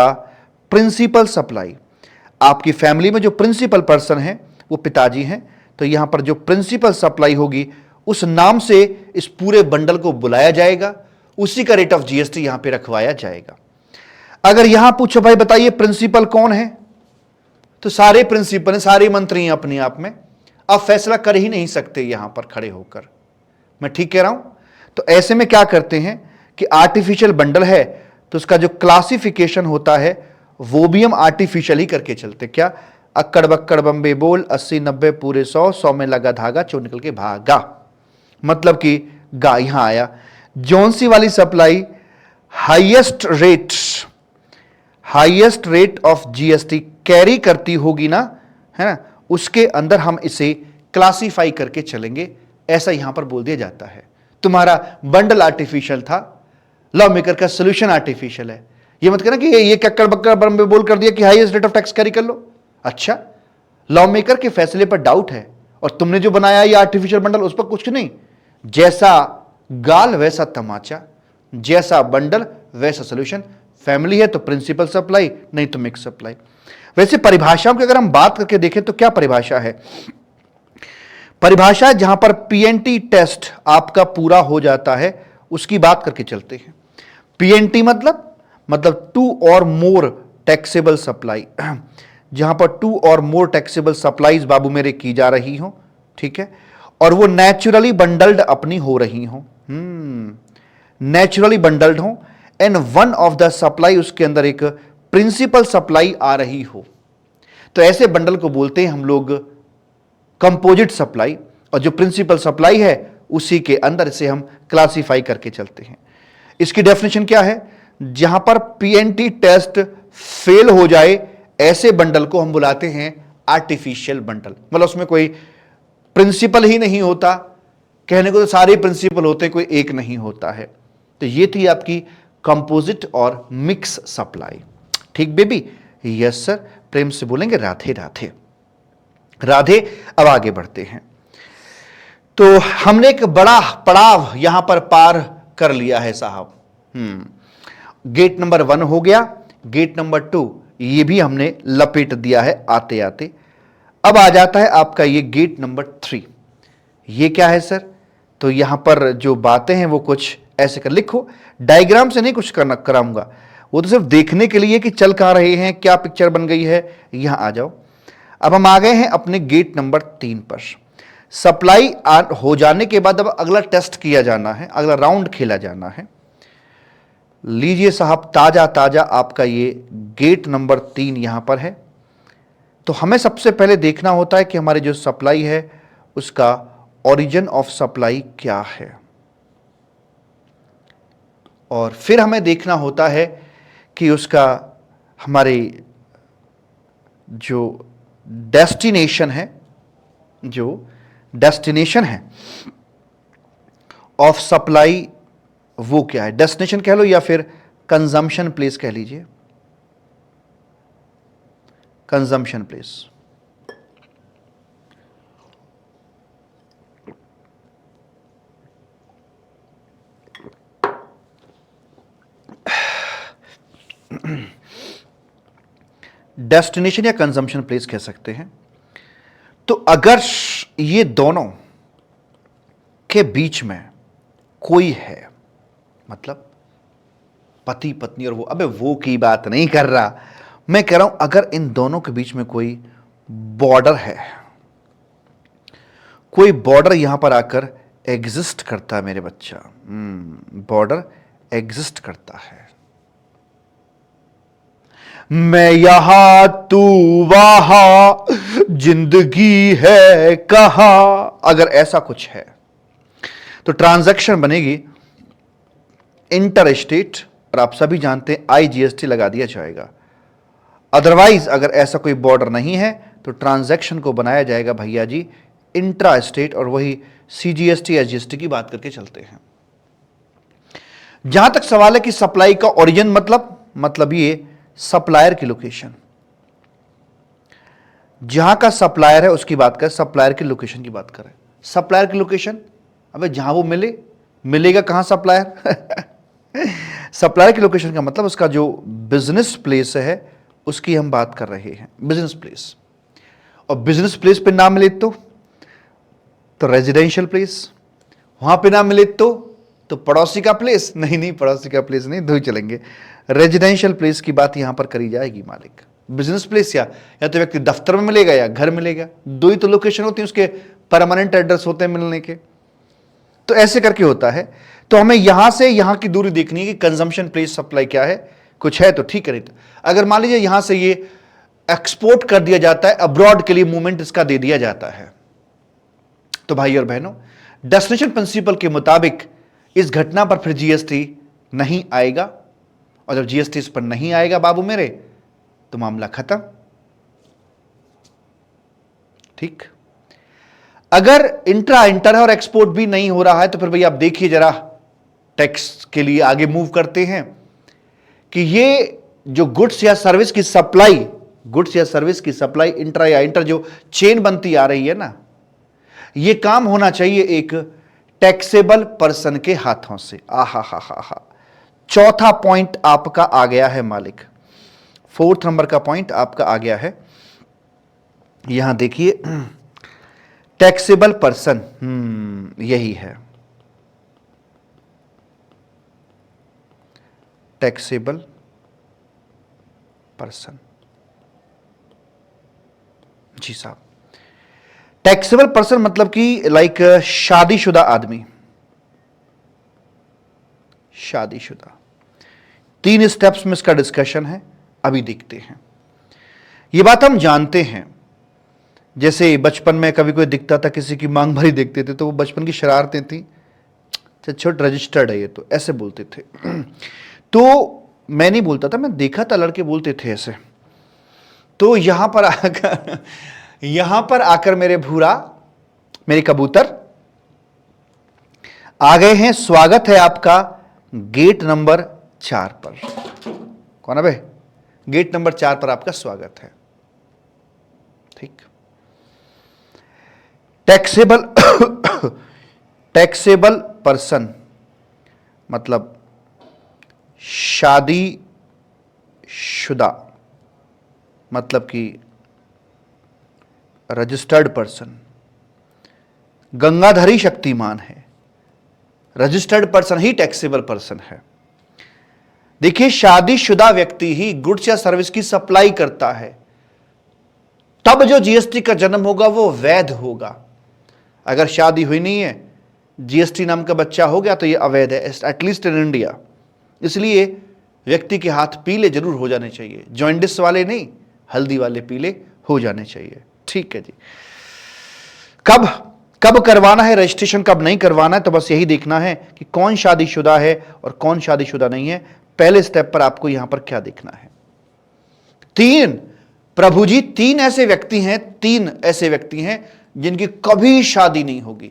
प्रिंसिपल सप्लाई। आपकी फैमिली में जो प्रिंसिपल पर्सन है वो पिताजी हैं, तो यहां पर जो प्रिंसिपल सप्लाई होगी उस नाम से इस पूरे बंडल को बुलाया जाएगा, उसी का रेट ऑफ जीएसटी यहां पे रखवाया जाएगा। अगर यहां पूछो भाई बताइए प्रिंसिपल कौन है, तो सारे प्रिंसिपल हैं, सारे मंत्री हैं अपने आप में, आप फैसला कर ही नहीं सकते यहां पर खड़े होकर। मैं ठीक कह रहा हूं? तो ऐसे में क्या करते हैं कि आर्टिफिशियल बंडल है तो उसका जो क्लासिफिकेशन होता है वो भी हम आर्टिफिशियल ही करके चलते। क्या अक्कड़ बक्कड़ बम्बे बोल 80 90 पूरे 100 में लगा धागा चोर निकल के भागा, मतलब कि गा यहां आया। जौन सी वाली supply highest rate of GST carry करती होगी ना, है ना, उसके अंदर हम इसे क्लासिफाई करके चलेंगे, ऐसा यहां पर बोल दिया जाता है। तुम्हारा बंडल आर्टिफिशियल था, लॉ मेकर का सोल्यूशन आर्टिफिशियल है। ये मत कहना कि ये कक्कड़ बक्कड़ बम्बे बोल कर दिया कि highest rate of tax carry कर लो। अच्छा, लॉ मेकर के फैसले पर डाउट है और तुमने जो बनाया ये आर्टिफिशियल बंडल, उस पर कुछ नहीं। जैसा गाल वैसा तमाचा, जैसा बंडल वैसा सोल्यूशन। फैमिली है तो प्रिंसिपल सप्लाई, नहीं तो मिक्स सप्लाई। वैसे परिभाषाओं की अगर हम बात करके देखें तो क्या परिभाषा है? परिभाषा जहां पर पीएनटी टेस्ट आपका पूरा हो जाता है उसकी बात करके चलते हैं। पीएनटी मतलब टू और मोर टैक्सेबल सप्लाई, जहां पर टू और मोर टैक्सेबल सप्लाईज बाबू मेरे की जा रही हो, ठीक है, और वो नेचुरली बंडल्ड अपनी हो रही हो, नेचुरली बंडल्ड हो, and one of the supply उसके अंदर एक प्रिंसिपल सप्लाई आ रही हो, तो ऐसे बंडल को बोलते हैं हम लोग कंपोजिट सप्लाई। और जो प्रिंसिपल सप्लाई है उसी के अंदर इसे हम क्लासिफाई करके चलते हैं। इसकी डेफिनेशन क्या है? जहां पर पीएनटी टेस्ट फेल हो जाए ऐसे बंडल को हम बुलाते हैं आर्टिफिशियल बंडल। मतलब उसमें कोई प्रिंसिपल ही नहीं होता, कहने को तो सारे प्रिंसिपल होते, कोई एक नहीं होता है। तो ये थी आपकी कंपोजिट और मिक्स सप्लाई। ठीक बेबी? Yes sir. प्रेम से बोलेंगे राधे राधे राधे। अब आगे बढ़ते हैं। तो हमने एक बड़ा पड़ाव यहां पर पार कर लिया है साहब। गेट नंबर 1 हो गया, गेट नंबर 2 ये भी हमने लपेट दिया है आते आते। अब आ जाता है आपका ये गेट नंबर 3। ये क्या है सर? तो यहां पर जो बातें हैं वो कुछ ऐसे कर लिखो, डायग्राम से नहीं कुछ करना कराऊंगा, वो तो सिर्फ देखने के लिए कि चल कहां रहे हैं, क्या पिक्चर बन गई है। यहां आ जाओ। अब हम आ गए हैं अपने गेट नंबर 3 पर। सप्लाई हो जाने के बाद अब अगला टेस्ट किया जाना है, अगला राउंड खेला जाना है। लीजिए साहब, ताजा ताजा आपका ये गेट नंबर 3 यहां पर है। तो हमें सबसे पहले देखना होता है कि हमारी जो सप्लाई है उसका ओरिजिन ऑफ सप्लाई क्या है, और फिर हमें देखना होता है कि उसका हमारी जो डेस्टिनेशन है ऑफ सप्लाई वो क्या है। डेस्टिनेशन कह लो या फिर कंजम्पशन प्लेस कह लीजिए, कंजम्पशन प्लेस। डेस्टिनेशन या कंजम्पशन प्लेस कह सकते हैं। तो अगर ये दोनों के बीच में कोई है, मतलब पति पत्नी और वो, अबे वो की बात नहीं कर रहा, मैं कह रहा हूं अगर इन दोनों के बीच में कोई बॉर्डर है, कोई बॉर्डर यहां पर आकर एग्जिस्ट करता है मेरे बच्चा, बॉर्डर एग्जिस्ट करता है। मैं यहां तू वहां जिंदगी है कहां, अगर ऐसा कुछ है तो ट्रांजैक्शन बनेगी इंटर स्टेट, और आप सभी जानते हैं आईजीएसटी लगा दिया जाएगा। अदरवाइज अगर ऐसा कोई बॉर्डर नहीं है तो ट्रांजैक्शन को बनाया जाएगा भैया जी इंट्रा स्टेट, और वही CGST SGST की बात करके चलते हैं। जहां तक सवाल है कि सप्लाई का ओरिजिन मतलब ये सप्लायर की लोकेशन, जहां का सप्लायर है उसकी बात करें, सप्लायर की लोकेशन की बात करें। सप्लायर की लोकेशन, अबे जहां वो मिलेगा कहां सप्लायर? सप्लायर की लोकेशन का मतलब उसका जो बिजनेस प्लेस है उसकी हम बात कर रहे हैं, बिजनेस प्लेस। और बिजनेस प्लेस पे ना मिले तो रेजिडेंशियल प्लेस, वहां पे ना मिले तो पड़ोसी का प्लेस, नहीं पड़ोसी का प्लेस नहीं, दो ही चलेंगे। रेजिडेंशियल प्लेस की बात यहां पर करी जाएगी मालिक। बिजनेस प्लेस या तो व्यक्ति दफ्तर में मिलेगा या घर मिलेगा, दो ही तो लोकेशन होती है उसके, परमानेंट एड्रेस होते हैं मिलने के। तो ऐसे करके होता है। तो हमें यहां से यहां की दूरी देखनी है कि कंजम्पशन प्लेस सप्लाई क्या है, कुछ है तो ठीक है। अगर मान लीजिए यहां से ये एक्सपोर्ट कर दिया जाता है, अब्रॉड के लिए मूवमेंट इसका दे दिया जाता है, तो भाई और बहनों, डेस्टिनेशन प्रिंसिपल के मुताबिक इस घटना पर फिर जीएसटी नहीं आएगा। और जब जीएसटी इस पर नहीं आएगा बाबू मेरे, तो मामला खत्म। ठीक। अगर इंटर है और एक्सपोर्ट भी नहीं हो रहा है, तो फिर भाई आप देखिए जरा, टैक्स के लिए आगे मूव करते हैं कि ये जो गुड्स या सर्विस की सप्लाई इंट्रा या इंटर जो चेन बनती आ रही है ना, ये काम होना चाहिए एक टैक्सेबल पर्सन के हाथों से। आहा हा हा हा। चौथा पॉइंट आपका आ गया है मालिक, 4th नंबर का पॉइंट आपका आ गया है। यहां देखिए, टैक्सेबल पर्सन, यही है टैक्सेबल पर्सन। जी साहब, टैक्सेबल पर्सन मतलब कि लाइक शादीशुदा आदमी, शादीशुदा। 3 स्टेप्स में इसका डिस्कशन है, अभी देखते हैं। ये बात हम जानते हैं, जैसे बचपन में कभी कोई दिखता था, किसी की मांग भरी देखते थे, तो वो बचपन की शरारतें थी, छोट रजिस्टर्ड है ये, तो ऐसे बोलते थे। तो मैं नहीं बोलता था, मैं देखा था लड़के बोलते थे ऐसे। तो यहां पर आकर मेरे भूरा, मेरे कबूतर आ गए हैं। स्वागत है आपका गेट नंबर 4 पर। कौन है भाई? गेट नंबर 4 पर आपका स्वागत है। ठीक। टैक्सेबल पर्सन मतलब शादीशुदा, मतलब कि रजिस्टर्ड पर्सन। गंगाधरी शक्तिमान है, रजिस्टर्ड पर्सन ही टैक्सेबल पर्सन है। देखिए, शादीशुदा व्यक्ति ही गुड्स या सर्विस की सप्लाई करता है, तब जो जीएसटी का जन्म होगा वो वैध होगा। अगर शादी हुई नहीं है, जीएसटी नाम का बच्चा हो गया, तो ये अवैध है, एटलीस्ट इन इंडिया। इसलिए व्यक्ति के हाथ पीले जरूर हो जाने चाहिए, जॉइंडिस वाले नहीं, हल्दी वाले पीले हो जाने चाहिए। ठीक है जी। कब करवाना है रजिस्ट्रेशन, कब नहीं करवाना है, तो बस यही देखना है कि कौन शादीशुदा है और कौन शादीशुदा नहीं है। पहले स्टेप पर आपको यहां पर क्या देखना है? 3 प्रभु जी, 3 ऐसे व्यक्ति हैं जिनकी कभी शादी नहीं होगी।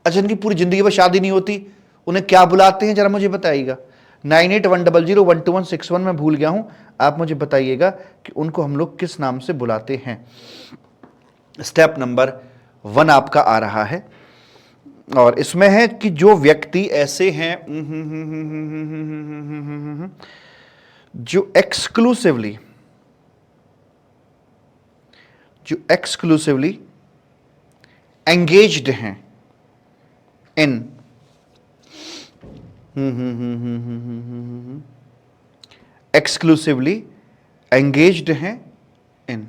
अच्छा, जिनकी पूरी जिंदगी में शादी नहीं होती, उन्हें क्या बुलाते हैं जरा मुझे बताइएगा। 9810012161 में भूल गया हूं, आप मुझे बताइएगा कि उनको हम लोग किस नाम से बुलाते हैं। स्टेप नंबर 1 आपका आ रहा है, और इसमें है कि जो व्यक्ति ऐसे हैं जो एक्सक्लूसिवली एंगेज्ड हैं इन एक्सक्लूसिवली एंगेज्ड हैं इन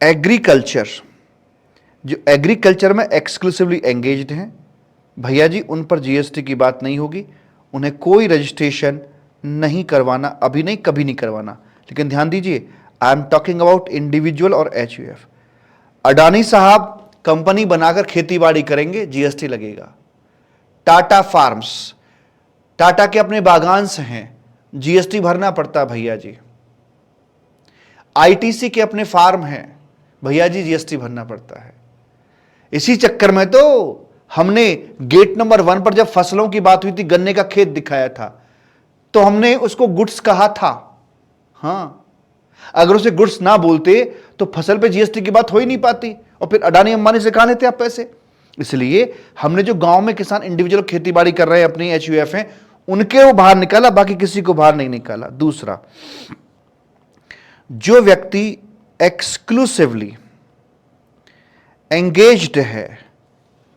एग्रीकल्चर। जो एग्रीकल्चर में एक्सक्लूसिवली एंगेज्ड हैं, भैया जी, उन पर जीएसटी की बात नहीं होगी, उन्हें कोई रजिस्ट्रेशन नहीं करवाना, अभी नहीं, कभी नहीं करवाना। लेकिन ध्यान दीजिए, I am talking about individual और एचयूएफ। अडानी साहब कंपनी बनाकर खेतीबाड़ी करेंगे, जीएसटी लगेगा। टाटा फार्म्स, टाटा के अपने बागान से हैं, जीएसटी भरना पड़ता भैया जी। आईटीसी के अपने फार्म हैं, भैया जी जीएसटी भरना पड़ता है। इसी चक्कर में तो हमने गेट नंबर 1 पर जब फसलों की बात हुई थी, गन्ने का खेत दिखाया था, तो हमने उसको गुड्स कहा था। हां, अगर उसे गुड्स ना बोलते तो फसल पे जीएसटी की बात हो ही नहीं पाती, और फिर अडानी अंबानी से कहां लेते आप पैसे। इसलिए हमने जो गांव में किसान इंडिविजुअल खेतीबाड़ी कर रहे हैं, अपनी एचयूएफ हैं, उनके वो बाहर निकाला, बाकी किसी को बाहर नहीं निकाला। दूसरा, जो व्यक्ति एक्सक्लूसिवली एंगेज्ड है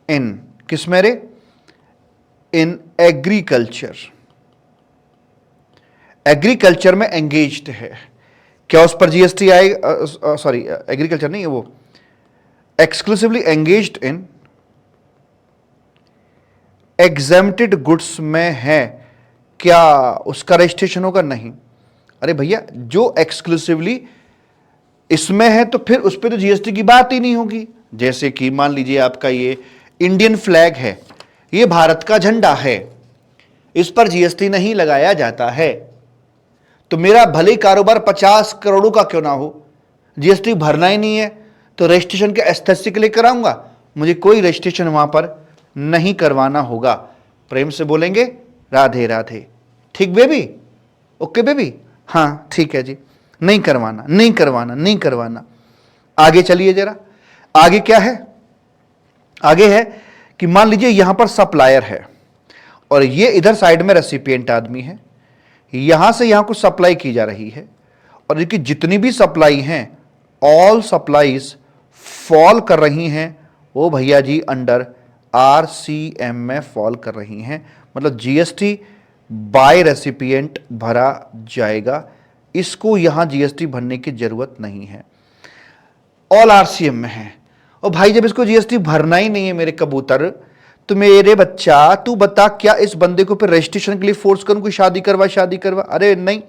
इन किस में रे, इन एग्रीकल्चर, एग्रीकल्चर में एंगेज्ड है, क्या उस पर जीएसटी आएगा? सॉरी, एग्रीकल्चर नहीं है वो, exclusively engaged in exempted goods में है, क्या उसका रजिस्ट्रेशन होगा? नहीं। अरे भैया, जो एक्सक्लूसिवली इसमें है तो फिर उस पर तो जीएसटी की बात ही नहीं होगी। जैसे कि मान लीजिए आपका ये इंडियन फ्लैग है, ये भारत का झंडा है, इस पर जीएसटी नहीं लगाया जाता है, तो मेरा भले कारोबार 50 करोड़ का क्यों ना हो, जीएसटी भरना ही नहीं है, तो रजिस्ट्रेशन के एस्थेटिक के लिए कराऊंगा, मुझे कोई रजिस्ट्रेशन वहां पर नहीं करवाना होगा। प्रेम से बोलेंगे राधे राधे। ठीक बेबी? Okay baby? हाँ ठीक है जी, नहीं करवाना, नहीं करवाना, नहीं करवाना। आगे चलिए जरा, आगे क्या है? आगे है कि मान लीजिए यहां पर सप्लायर है और ये इधर साइड में रेसिपिएंट आदमी है, यहां से यहां कुछ सप्लाई की जा रही है, और इनकी जितनी भी सप्लाई हैं, ऑल सप्लाईज फॉल कर रही हैं वो भैया जी अंडर आरसीएम में फॉल कर रही हैं, मतलब जीएसटी बाय रेसिपिएंट भरा जाएगा। इसको यहां जीएसटी भरने की जरूरत नहीं है, ऑल आरसीएम में है। और भाई जब इसको जीएसटी भरना ही नहीं है मेरे कबूतर, तो मेरे बच्चा तू बता, क्या इस बंदे को फिर रजिस्ट्रेशन के लिए फोर्स करूं कि शादी करवा, शादी करवा? अरे नहीं,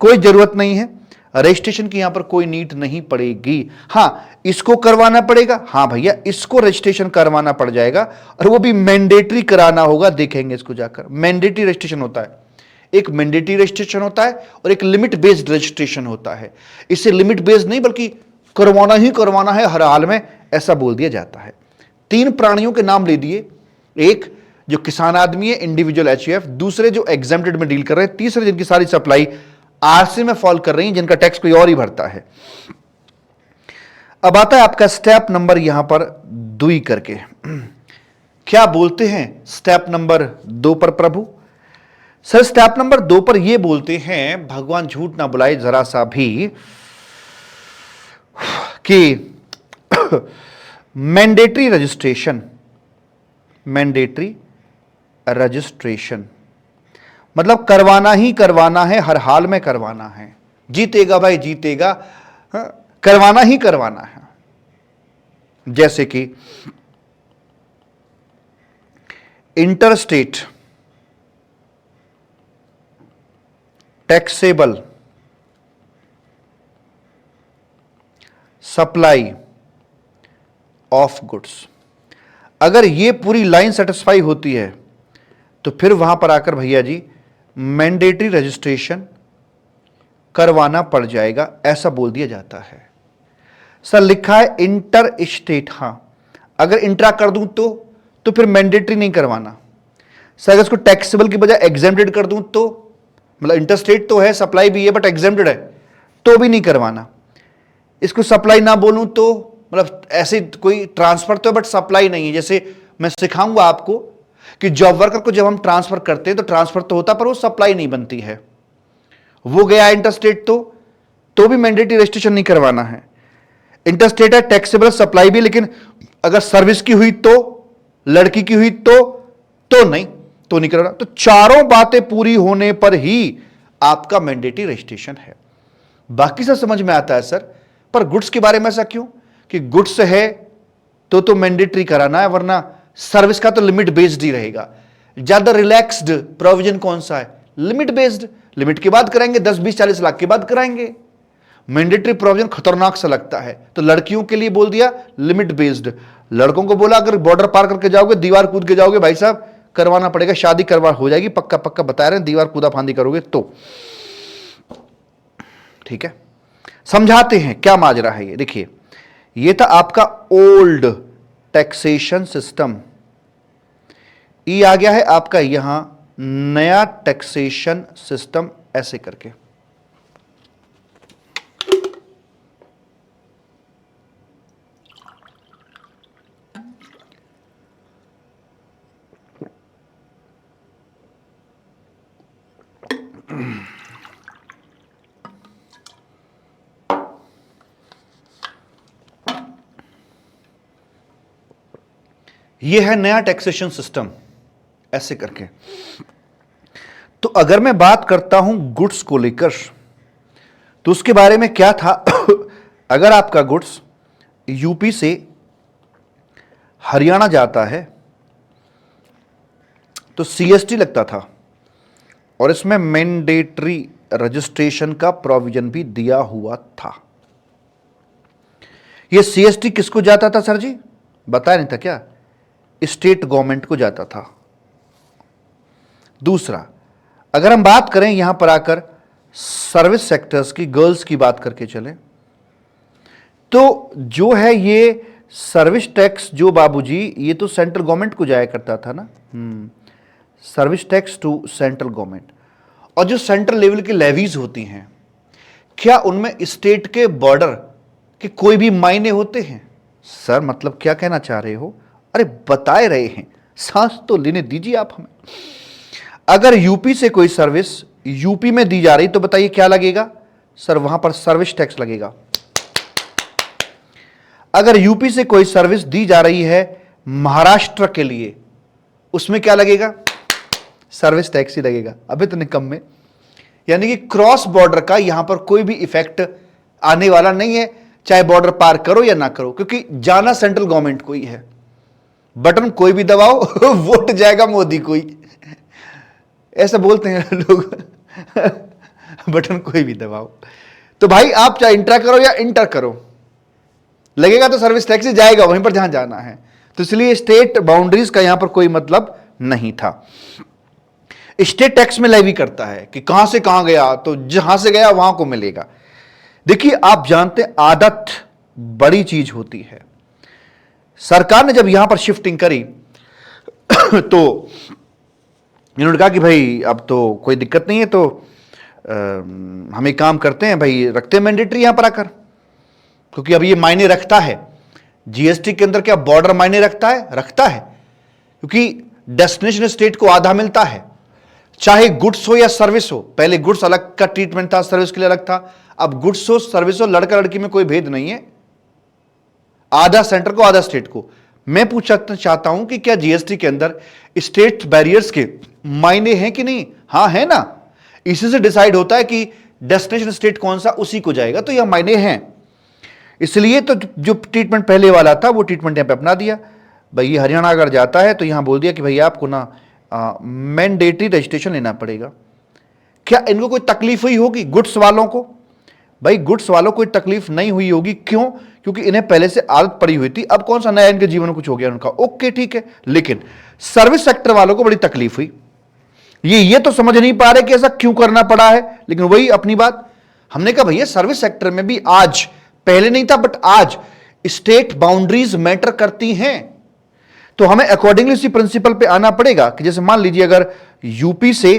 कोई जरूरत नहीं है, रजिस्ट्रेशन की यहां पर कोई नीड नहीं पड़ेगी। हां, इसको करवाना पड़ेगा, हां भैया इसको रजिस्ट्रेशन करवाना पड़ जाएगा, और वो भी मैंडेटरी कराना होगा। देखेंगे इसको जाकर, मैंडेटरी रजिस्ट्रेशन होता है, एक मैंडेटरी रजिस्ट्रेशन होता है और एक लिमिट बेस्ड रजिस्ट्रेशन होता है। इससे लिमिट बेस्ड नहीं बल्कि करवाना ही करवाना है हर हाल में, ऐसा बोल दिया जाता है। 3 प्राणियों के नाम ले दिए, एक जो किसान आदमी है इंडिविजुअल एचयूएफ, दूसरे जो एग्जेम्प्टेड में डील कर रहे हैं, तीसरे जिनकी सारी सप्लाई आरसी में फॉल कर रही है, जिनका टैक्स कोई और ही भरता है। अब आता है आपका स्टेप नंबर यहां पर 2 करके, क्या बोलते हैं स्टेप नंबर 2 पर प्रभु? सर स्टेप नंबर 2 पर यह बोलते हैं, भगवान झूठ ना बुलाए जरा सा भी, कि मैंडेटरी रजिस्ट्रेशन, मैंडेटरी रजिस्ट्रेशन मतलब करवाना ही करवाना है, हर हाल में करवाना है, जीतेगा भाई जीतेगा, करवाना ही करवाना है। जैसे कि interstate taxable supply of goods, अगर ये पूरी लाइन सेटिस्फाई होती है तो फिर वहां पर आकर भैया जी मैंडेटरी रजिस्ट्रेशन करवाना पड़ जाएगा, ऐसा बोल दिया जाता है। सर लिखा है इंटर स्टेट, हां अगर इंट्रा कर दूं तो फिर मैंडेटरी नहीं करवाना। सर अगर इसको टैक्सेबल की बजाय एग्जेम्प्टेड कर दूं तो, मतलब इंटरस्टेट तो है, सप्लाई भी है बट एग्जेम्प्टेड है, तो भी नहीं करवाना। इसको सप्लाई ना बोलूं तो, मतलब ऐसे कोई ट्रांसफर तो है बट सप्लाई नहीं है। जैसे मैं सिखाऊंगा आपको कि जॉब वर्कर को जब हम ट्रांसफर करते हैं तो ट्रांसफर तो होता पर वो सप्लाई नहीं बनती है, वो गया इंटरस्टेट तो भी मैंडेटरी रजिस्ट्रेशन नहीं करवाना है। इंटरस्टेट है, टैक्सेबल, सप्लाई भी, लेकिन अगर सर्विस की हुई तो, लड़की की हुई तो नहीं करवाना। तो चारों बातें पूरी होने पर ही आपका मैंडेटरी रजिस्ट्रेशन है। बाकी सब समझ में आता है सर, पर गुड्स के बारे में ऐसा क्यों कि गुड्स है तो मैंडेटरी कराना है, वरना सर्विस का तो लिमिट बेस्ड ही रहेगा। ज्यादा रिलैक्स्ड प्रोविजन कौन सा है? Limit based. लिमिट के बाद कराएंगे, 10 20 40 लाख के बाद कराएंगे। मैंडेटरी प्रोविजन खतरनाक सा लगता है, तो लड़कियों के लिए बोल दिया लिमिट बेस्ड। लड़कों को बोला अगर बॉर्डर पार करके जाओगे, दीवार कूद के जाओगे, भाई साहब करवाना पड़ेगा, शादी करवा हो जाएगी, पक्का पक्का बता रहे हैं, दीवार कूदा फांदी करोगे तो। ठीक है समझाते हैं क्या माजरा है ये। देखिए, ये था आपका ओल्ड टैक्सेशन सिस्टम, ये आ गया है आपका यहां नया टैक्सेशन सिस्टम, ऐसे करके। यह है नया टैक्सेशन सिस्टम, ऐसे करके। तो अगर मैं बात करता हूं गुड्स को लेकर, तो उसके बारे में क्या था अगर आपका गुड्स यूपी से हरियाणा जाता है तो सीएसटी लगता था, और इसमें मैंडेटरी रजिस्ट्रेशन का प्रोविजन भी दिया हुआ था। यह सीएसटी किसको जाता था सर जी? बताया नहीं था क्या? स्टेट गवर्नमेंट को जाता था। दूसरा, अगर हम बात करें यहां पर आकर सर्विस सेक्टर्स की, गर्ल्स की बात करके चले, तो जो है ये सर्विस टैक्स जो बाबूजी, ये तो सेंट्रल गवर्नमेंट को जाया करता था ना। Service tax to central government. और जो सेंट्रल लेवल की लेवीज होती हैं, क्या उनमें स्टेट के बॉर्डर के कोई भी मायने होते हैं? सर मतलब क्या कहना चाह रहे हो? अरे बताए रहे हैं, सांस तो लेने दीजिए आप हमें। अगर यूपी से कोई सर्विस यूपी में दी जा रही, तो बताइए क्या लगेगा? सर वहां पर सर्विस टैक्स लगेगा। अगर यूपी से कोई सर्विस दी जा रही है महाराष्ट्र के लिए, उसमें क्या लगेगा? सर्विस टैक्स ही लगेगा। अबे तो निकम्मे, यानी कि क्रॉस बॉर्डर का यहां पर कोई भी इफेक्ट आने वाला नहीं है, चाहे बॉर्डर पार करो या ना करो, क्योंकि जाना सेंट्रल गवर्नमेंट को ही है। बटन कोई भी दबाओ वोट जाएगा मोदी को ही, ऐसा बोलते हैं लोग बटन कोई भी दबाओ। तो भाई आप चाहे इंट्रा करो या इंटर करो, लगेगा तो सर्विस टैक्स ही जाएगा वहीं पर जहां जाना है। तो इसलिए स्टेट बाउंड्रीज का यहां पर कोई मतलब नहीं था। स्टेट टैक्स में लेवी करता है कि कहां से कहां गया, तो जहां से गया वहां को मिलेगा। देखिए, आप जानते हैं आदत बड़ी चीज होती है। सरकार ने जब यहां पर शिफ्टिंग करी तो इन्होंने कहा कि भाई अब तो कोई दिक्कत नहीं है, तो हम एक काम करते हैं भाई, रखते हैं मैंडेटरी यहां पर आकर, क्योंकि अब ये मायने रखता है। जीएसटी के अंदर क्या बॉर्डर मायने रखता है? रखता है, क्योंकि डेस्टिनेशन स्टेट को आधा मिलता है, चाहे गुड्स हो या सर्विस हो। पहले गुड्स अलग का ट्रीटमेंट था, सर्विस के लिए अलग था। अब गुड्स हो सर्विस हो, लड़का लड़की में कोई भेद नहीं है, आधा सेंटर को आधा स्टेट को। मैं पूछना चाहता हूं कि क्या जीएसटी के अंदर स्टेट बैरियर्स के मायने हैं कि नहीं? हां है ना, इसी से डिसाइड होता है कि डेस्टिनेशन स्टेट कौन सा, उसी को जाएगा, तो यह मायने हैं। इसलिए तो जो ट्रीटमेंट पहले वाला था वो ट्रीटमेंट यहां पे अपना दिया। भाई ये हरियाणा अगर जाता है तो यहां बोल दिया कि भाई आपको ना मैंडेटरी रजिस्ट्रेशन लेना पड़ेगा। क्या इनको कोई तकलीफ हुई होगी गुड्स वालों को? भाई गुड्स वालों को कोई तकलीफ नहीं हुई होगी। क्यों? क्योंकि इन्हें पहले से आदत पड़ी हुई थी। अब कौन सा नया इनके जीवन में कुछ हो गया उनका, ओके ठीक है। लेकिन सर्विस सेक्टर वालों को बड़ी तकलीफ हुई। ये तो समझ नहीं पा रहे कि ऐसा क्यों करना पड़ा है। लेकिन वही अपनी बात, हमने कहा भैया सर्विस सेक्टर में भी आज, पहले नहीं था बट आज स्टेट बाउंड्रीज मैटर करती हैं, तो हमें अकॉर्डिंगली इसी प्रिंसिपल पे आना पड़ेगा कि जैसे मान लीजिए अगर यूपी से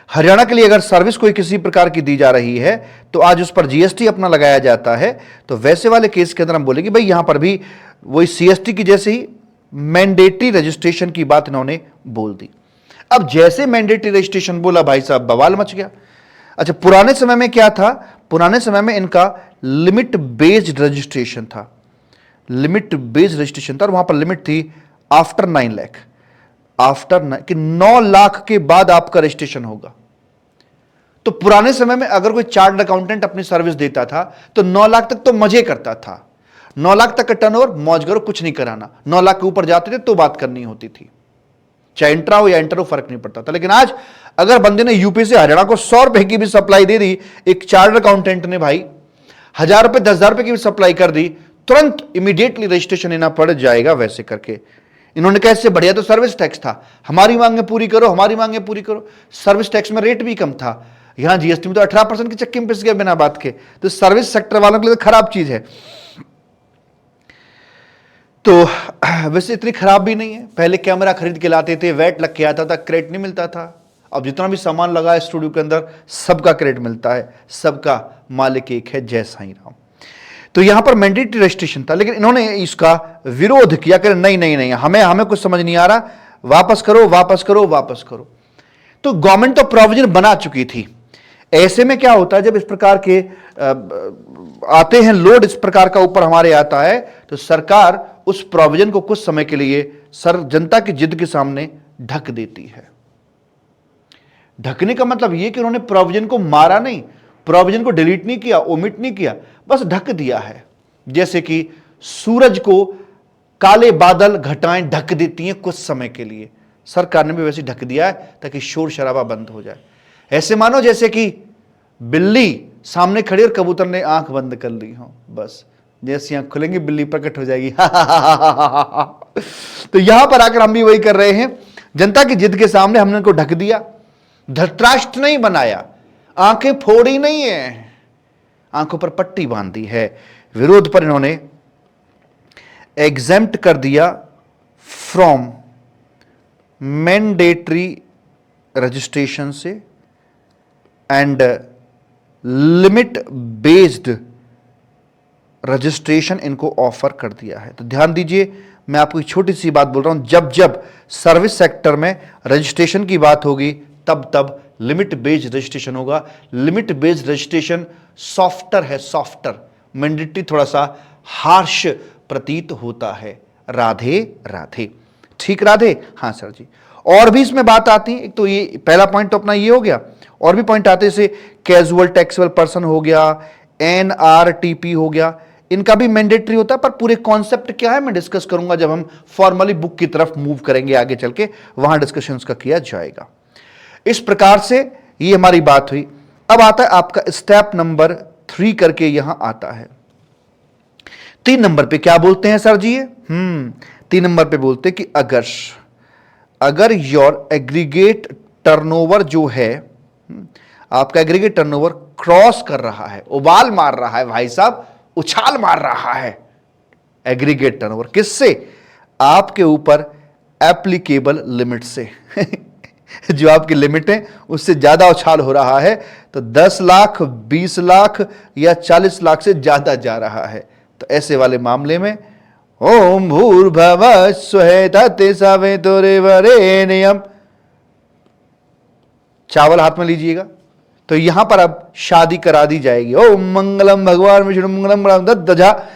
हरियाणा के लिए अगर सर्विस कोई किसी प्रकार की दी जा रही है तो आज उस पर जीएसटी अपना लगाया जाता है। तो वैसे वाले केस के अंदर हम बोलेंगे भाई यहां पर भी वही सीएसटी की जैसे ही मैंडेटरी रजिस्ट्रेशन की बात इन्होंने बोल दी। अब जैसे मैंडेटरी रजिस्ट्रेशन बोला भाई साहब बवाल मच गया। अच्छा, पुराने समय में क्या था? पुराने समय में इनका लिमिट बेस्ड रजिस्ट्रेशन था, लिमिट बेस्ड रजिस्ट्रेशन था, और वहां पर लिमिट थी आफ्टर 9 लाख, कि 9 लाख के बाद आपका रजिस्ट्रेशन होगा। तो पुराने समय में अगर कोई चार्टर्ड अकाउंटेंट अपनी सर्विस देता था तो 9 लाख तक तो मजे करता था। 9 लाख तक का टर्नओवर मौज करो, कुछ नहीं कराना। 9 लाख के ऊपर जाते थे तो बात करनी होती थी, चाहे इंट्रा हो या इंटर हो, फर्क नहीं पड़ता था। लेकिन आज अगर बंदे ने यूपी से हरियाणा को 100 रुपए की भी सप्लाई दे दी, एक चार्टर्ड अकाउंटेंट ने भाई 1000 रुपए 10,000 रुपए की भी सप्लाई कर दी, तुरंत इमीडिएटली रजिस्ट्रेशन लेना पड़ जाएगा। वैसे करके इन्होंने कहा इससे बढ़िया तो सर्विस टैक्स था, हमारी मांगे पूरी करो, हमारी मांगे पूरी करो। सर्विस टैक्स में रेट भी कम था, यहां जीएसटी में तो 18% की चक्की में पिस गया बिना बात के। तो सर्विस सेक्टर वालों के लिए तो खराब चीज है। तो वैसे इतनी खराब भी नहीं है। पहले कैमरा खरीद के लाते थे, वैट लग के आता था, क्रेडिट नहीं मिलता था। अब जितना भी सामान लगा है स्टूडियो के अंदर सबका क्रेडिट मिलता है, सबका मालिक एक है, जय साईं राम। तो यहां पर मैंडेटरी रजिस्ट्रेशन था, लेकिन इन्होंने इसका विरोध किया कि नहीं नहीं नहीं, हमें कुछ समझ नहीं आ रहा, वापस करो वापस करो वापस करो। तो गवर्नमेंट तो प्रोविजन बना चुकी थी। ऐसे में क्या होता है, जब इस प्रकार के आते हैं लोड, इस प्रकार का ऊपर हमारे आता है, तो सरकार उस प्रोविजन को कुछ समय के लिए जनता की जिद के सामने ढक देती है। ढकने का मतलब यह कि उन्होंने प्रोविजन को मारा नहीं, प्रोविजन को डिलीट नहीं किया, ओमिट नहीं किया, बस ढक दिया है। जैसे कि सूरज को काले बादल घटाएं ढक देती हैं कुछ समय के लिए, सरकार ने भी वैसे ढक दिया है ताकि शोर शराबा बंद हो जाए। ऐसे मानो जैसे कि बिल्ली सामने खड़ी और कबूतर ने आंख बंद कर ली हो, बस जैसी आंख खुलेंगी बिल्ली प्रकट हो जाएगी। तो यहां पर आकर हम भी वही कर रहे हैं, जनता की जिद के सामने हमने उनको ढक दिया। धृतराष्ट्र नहीं बनाया, आंखें फोड़ी नहीं है, आंखों पर पट्टी बांध दी है। विरोध पर इन्होंने एग्जेम्प्ट कर दिया फ्रॉम मैंडेटरी रजिस्ट्रेशन से एंड लिमिट बेस्ड रजिस्ट्रेशन इनको ऑफर कर दिया है। तो ध्यान दीजिए, मैं आपको एक छोटी सी बात बोल रहा हूं, जब जब सर्विस सेक्टर में रजिस्ट्रेशन की बात होगी तब तब लिमिट बेस्ड रजिस्ट्रेशन होगा। लिमिट बेस्ड रजिस्ट्रेशन सॉफ्टर है, सॉफ्टर। मैंडेटरी थोड़ा सा हार्श प्रतीत होता है। राधे राधे, ठीक राधे, हाँ सर जी। और भी इसमें बात आती है, एक तो ये पहला पॉइंट तो अपना ये हो गया, और भी पॉइंट आते हैं जैसे कैजुअल टैक्सेबल पर्सन हो गया, एनआरटीपी हो गया, इनका भी मैंडेटरी होता है। पर पूरे कॉन्सेप्ट क्या है मैं डिस्कस करूंगा जब हम फॉर्मली बुक की तरफ मूव करेंगे, आगे चल के वहां डिस्कशन का किया जाएगा। इस प्रकार से ये हमारी बात हुई। अब आता है आपका स्टेप नंबर 3 करके यहां आता है। 3 नंबर पे क्या बोलते हैं सर जी? 3 नंबर पे बोलते हैं कि अगर योर एग्रीगेट टर्नओवर जो है, आपका एग्रीगेट टर्नओवर क्रॉस कर रहा है, उबाल मार रहा है भाई साहब, उछाल मार रहा है एग्रीगेट टर्नओवर, किससे? आपके ऊपर एप्लीकेबल लिमिट से। जो आपकी लिमिट है उससे ज्यादा उछाल हो रहा है, तो 10 लाख 20 लाख या 40 लाख से ज्यादा जा रहा है, तो ऐसे वाले मामले में ओम भूर्भुवः स्वः तत्सवितुर्वरेण्यम्, चावल हाथ में लीजिएगा। तो यहां पर अब शादी करा दी जाएगी। ओम मंगलम भगवान विष्णु मंगलम दध्वजा,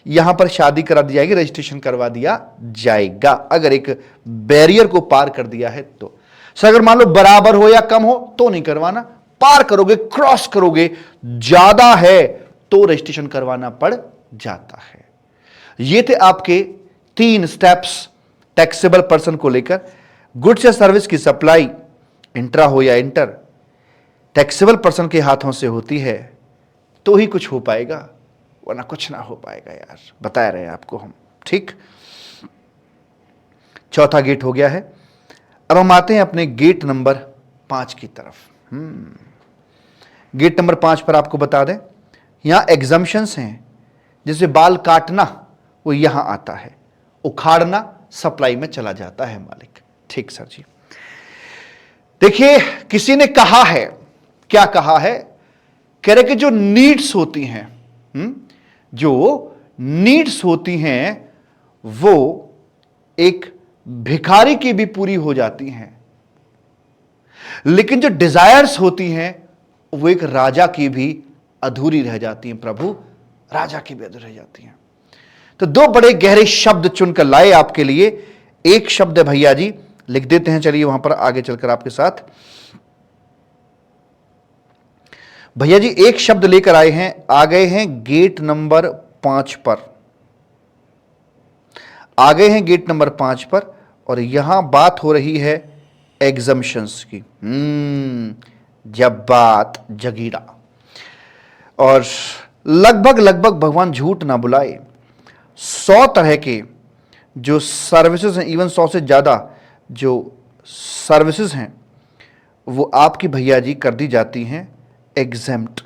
यहां पर शादी करा दी जाएगी, रजिस्ट्रेशन करवा दिया जाएगा अगर एक बैरियर को पार कर दिया है तो। सर अगर मान लो बराबर हो या कम हो तो नहीं करवाना, पार करोगे, क्रॉस करोगे, ज्यादा है तो रजिस्ट्रेशन करवाना पड़ जाता है। ये थे आपके 3 स्टेप्स टैक्सेबल पर्सन को लेकर। गुड्स या सर्विस की सप्लाई इंट्रा हो या इंटर, टैक्सेबल पर्सन के हाथों से होती है तो ही कुछ हो पाएगा, वरना कुछ ना हो पाएगा यार, बता रहे हैं आपको हम, ठीक। चौथा गेट हो गया है। अब हम आते हैं अपने गेट नंबर 5 की तरफ। गेट नंबर 5 पर आपको बता दें, यहां एग्जम्पशंस हैं, जैसे बाल काटना वो यहां आता है, उखाड़ना सप्लाई में चला जाता है मालिक, ठीक सर जी। देखिए किसी ने कहा है, क्या कहा है, कह रहे कि जो नीड्स होती हैं, जो नीड्स होती हैं वो एक भिखारी की भी पूरी हो जाती हैं, लेकिन जो डिजायर्स होती हैं वो एक राजा की भी अधूरी रह जाती हैं। प्रभु, राजा की भी अधूरी रह जाती हैं। तो 2 बड़े गहरे शब्द चुनकर लाए आपके लिए। एक शब्द है भैया जी, लिख देते हैं, चलिए वहां पर आगे चलकर आपके साथ। भैया जी एक शब्द लेकर आए हैं, आ गए हैं गेट नंबर 5 पर, आ गए हैं गेट नंबर 5 पर, और यहां बात हो रही है एग्जम्पशंस की। जब बात जगीरा, और लगभग भगवान झूठ ना बुलाए, 100 तरह के जो सर्विसेज हैं, इवन 100 से ज्यादा जो सर्विसेज हैं वो आपकी भैया जी कर दी जाती हैं एग्जेम्प्ट,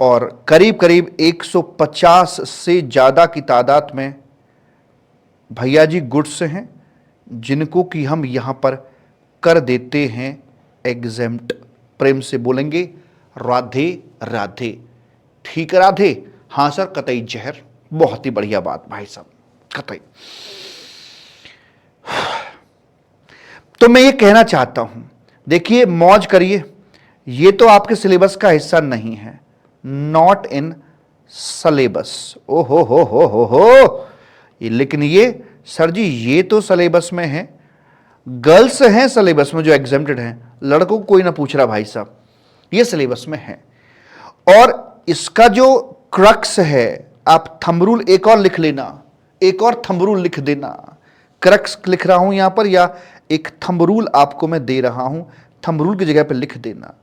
और करीब करीब 150 से ज़्यादा की तादाद में भैया जी गुड्स हैं जिनको कि हम यहां पर कर देते हैं एग्जेम्प्ट। प्रेम से बोलेंगे राधे राधे। ठीक राधे? हाँ सर, कतई जहर। बहुत ही बढ़िया बात भाई साहब, कतई। तो मैं ये कहना चाहता हूं, देखिए मौज करिए, ये तो आपके सिलेबस का हिस्सा नहीं है, नॉट इन सिलेबस। ओ हो, लेकिन ये सर जी ये तो सिलेबस में है। गर्ल्स हैं सिलेबस में जो एग्जेम्प्टेड हैं, लड़कों को कोई ना पूछ रहा भाई साहब, ये सिलेबस में है। और इसका जो क्रक्स है, आप थंब रूल एक और लिख लेना, एक और थंब रूल लिख देना। क्रक्स लिख रहा हूं यहां पर, या एक थंब रूल आपको मैं दे रहा हूं, थंब रूल की जगह पे लिख देना।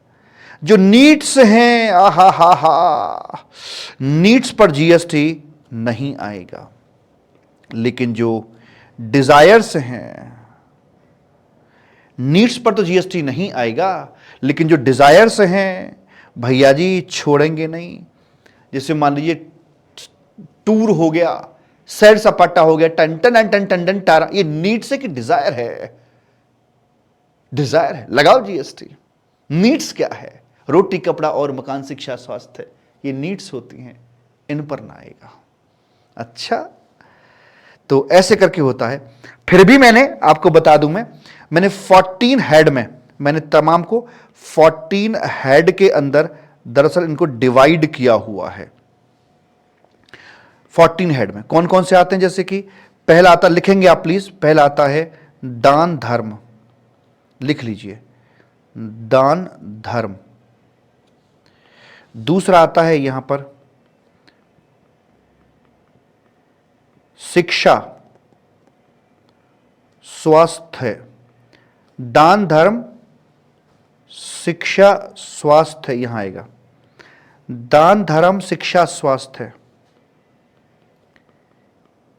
जो नीड्स हैं, आहा हा, नीड्स पर जीएसटी नहीं आएगा, लेकिन जो डिजायर्स हैं, नीड्स पर तो जीएसटी नहीं आएगा, लेकिन जो डिजायर्स हैं भैया जी छोड़ेंगे नहीं। जैसे मान लीजिए टूर हो गया, सैर सपाटा हो गया, टन टन टन टन टन टारा, ये नीड्स है कि डिजायर है? डिजायर है, लगाओ जीएसटी। नीड्स क्या है? रोटी कपड़ा और मकान, शिक्षा स्वास्थ्य, ये नीड्स होती हैं, इन पर ना आएगा। अच्छा, तो ऐसे करके होता है। फिर भी मैंने आपको बता दूं, मैंने 14 हेड में, मैंने तमाम को 14 हेड के अंदर दरअसल इनको डिवाइड किया हुआ है। 14 हेड में कौन कौन से आते हैं, जैसे कि पहला आता, लिखेंगे आप प्लीज, पहला आता है दान धर्म, लिख लीजिए दान धर्म। दूसरा आता है यहां पर शिक्षा स्वास्थ्य। दान धर्म शिक्षा स्वास्थ्य यहां आएगा, दान धर्म शिक्षा स्वास्थ्य।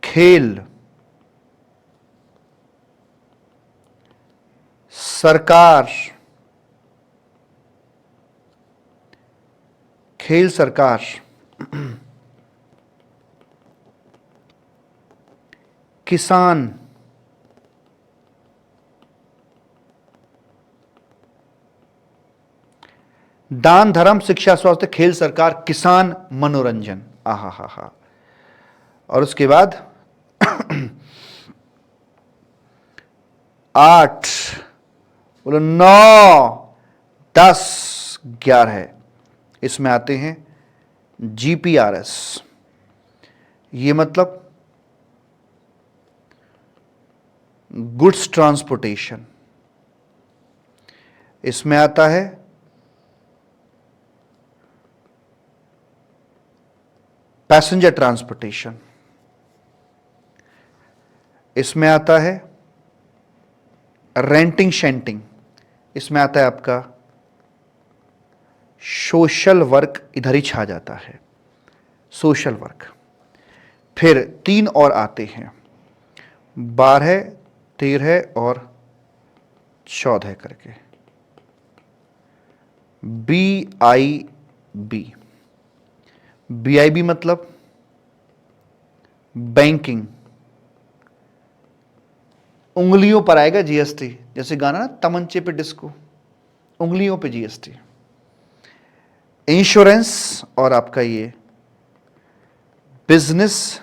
खेल सरकार, खेल सरकार। किसान, दान धर्म शिक्षा स्वास्थ्य खेल सरकार किसान मनोरंजन, आहा हा। और उसके बाद 8, बोलो 9, 10, 11, इसमें आते हैं जीपीआरएस। ये मतलब गुड्स ट्रांसपोर्टेशन। इसमें आता है पैसेंजर ट्रांसपोर्टेशन। इसमें आता है रेंटिंग शेंटिंग। इसमें आता है आपका सोशल वर्क, इधर ही छा जाता है सोशल वर्क। फिर 3 और आते हैं, 12, 13 और 14 करके, BIB। BIB मतलब बैंकिंग। उंगलियों पर आएगा जीएसटी, जैसे गाना ना तमंचे पे डिस्को, उंगलियों पे जीएसटी। इंश्योरेंस और आपका ये बिजनेस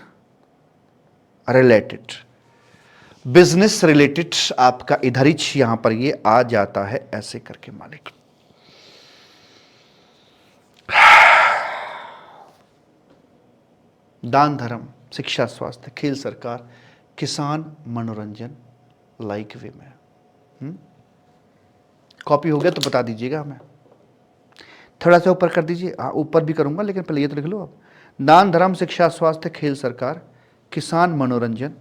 रिलेटेड, बिजनेस रिलेटेड आपका इधर ही यहां पर ये आ जाता है, ऐसे करके मालिक। दान धर्म शिक्षा स्वास्थ्य खेल सरकार किसान मनोरंजन, लाइक वे में। कॉपी हो गया तो बता दीजिएगा हमें, थोड़ा सा ऊपर कर दीजिए। हाँ ऊपर भी करूंगा, लेकिन पहले ये तो लिख लो आप, दान धर्म शिक्षा स्वास्थ्य खेल सरकार किसान मनोरंजन।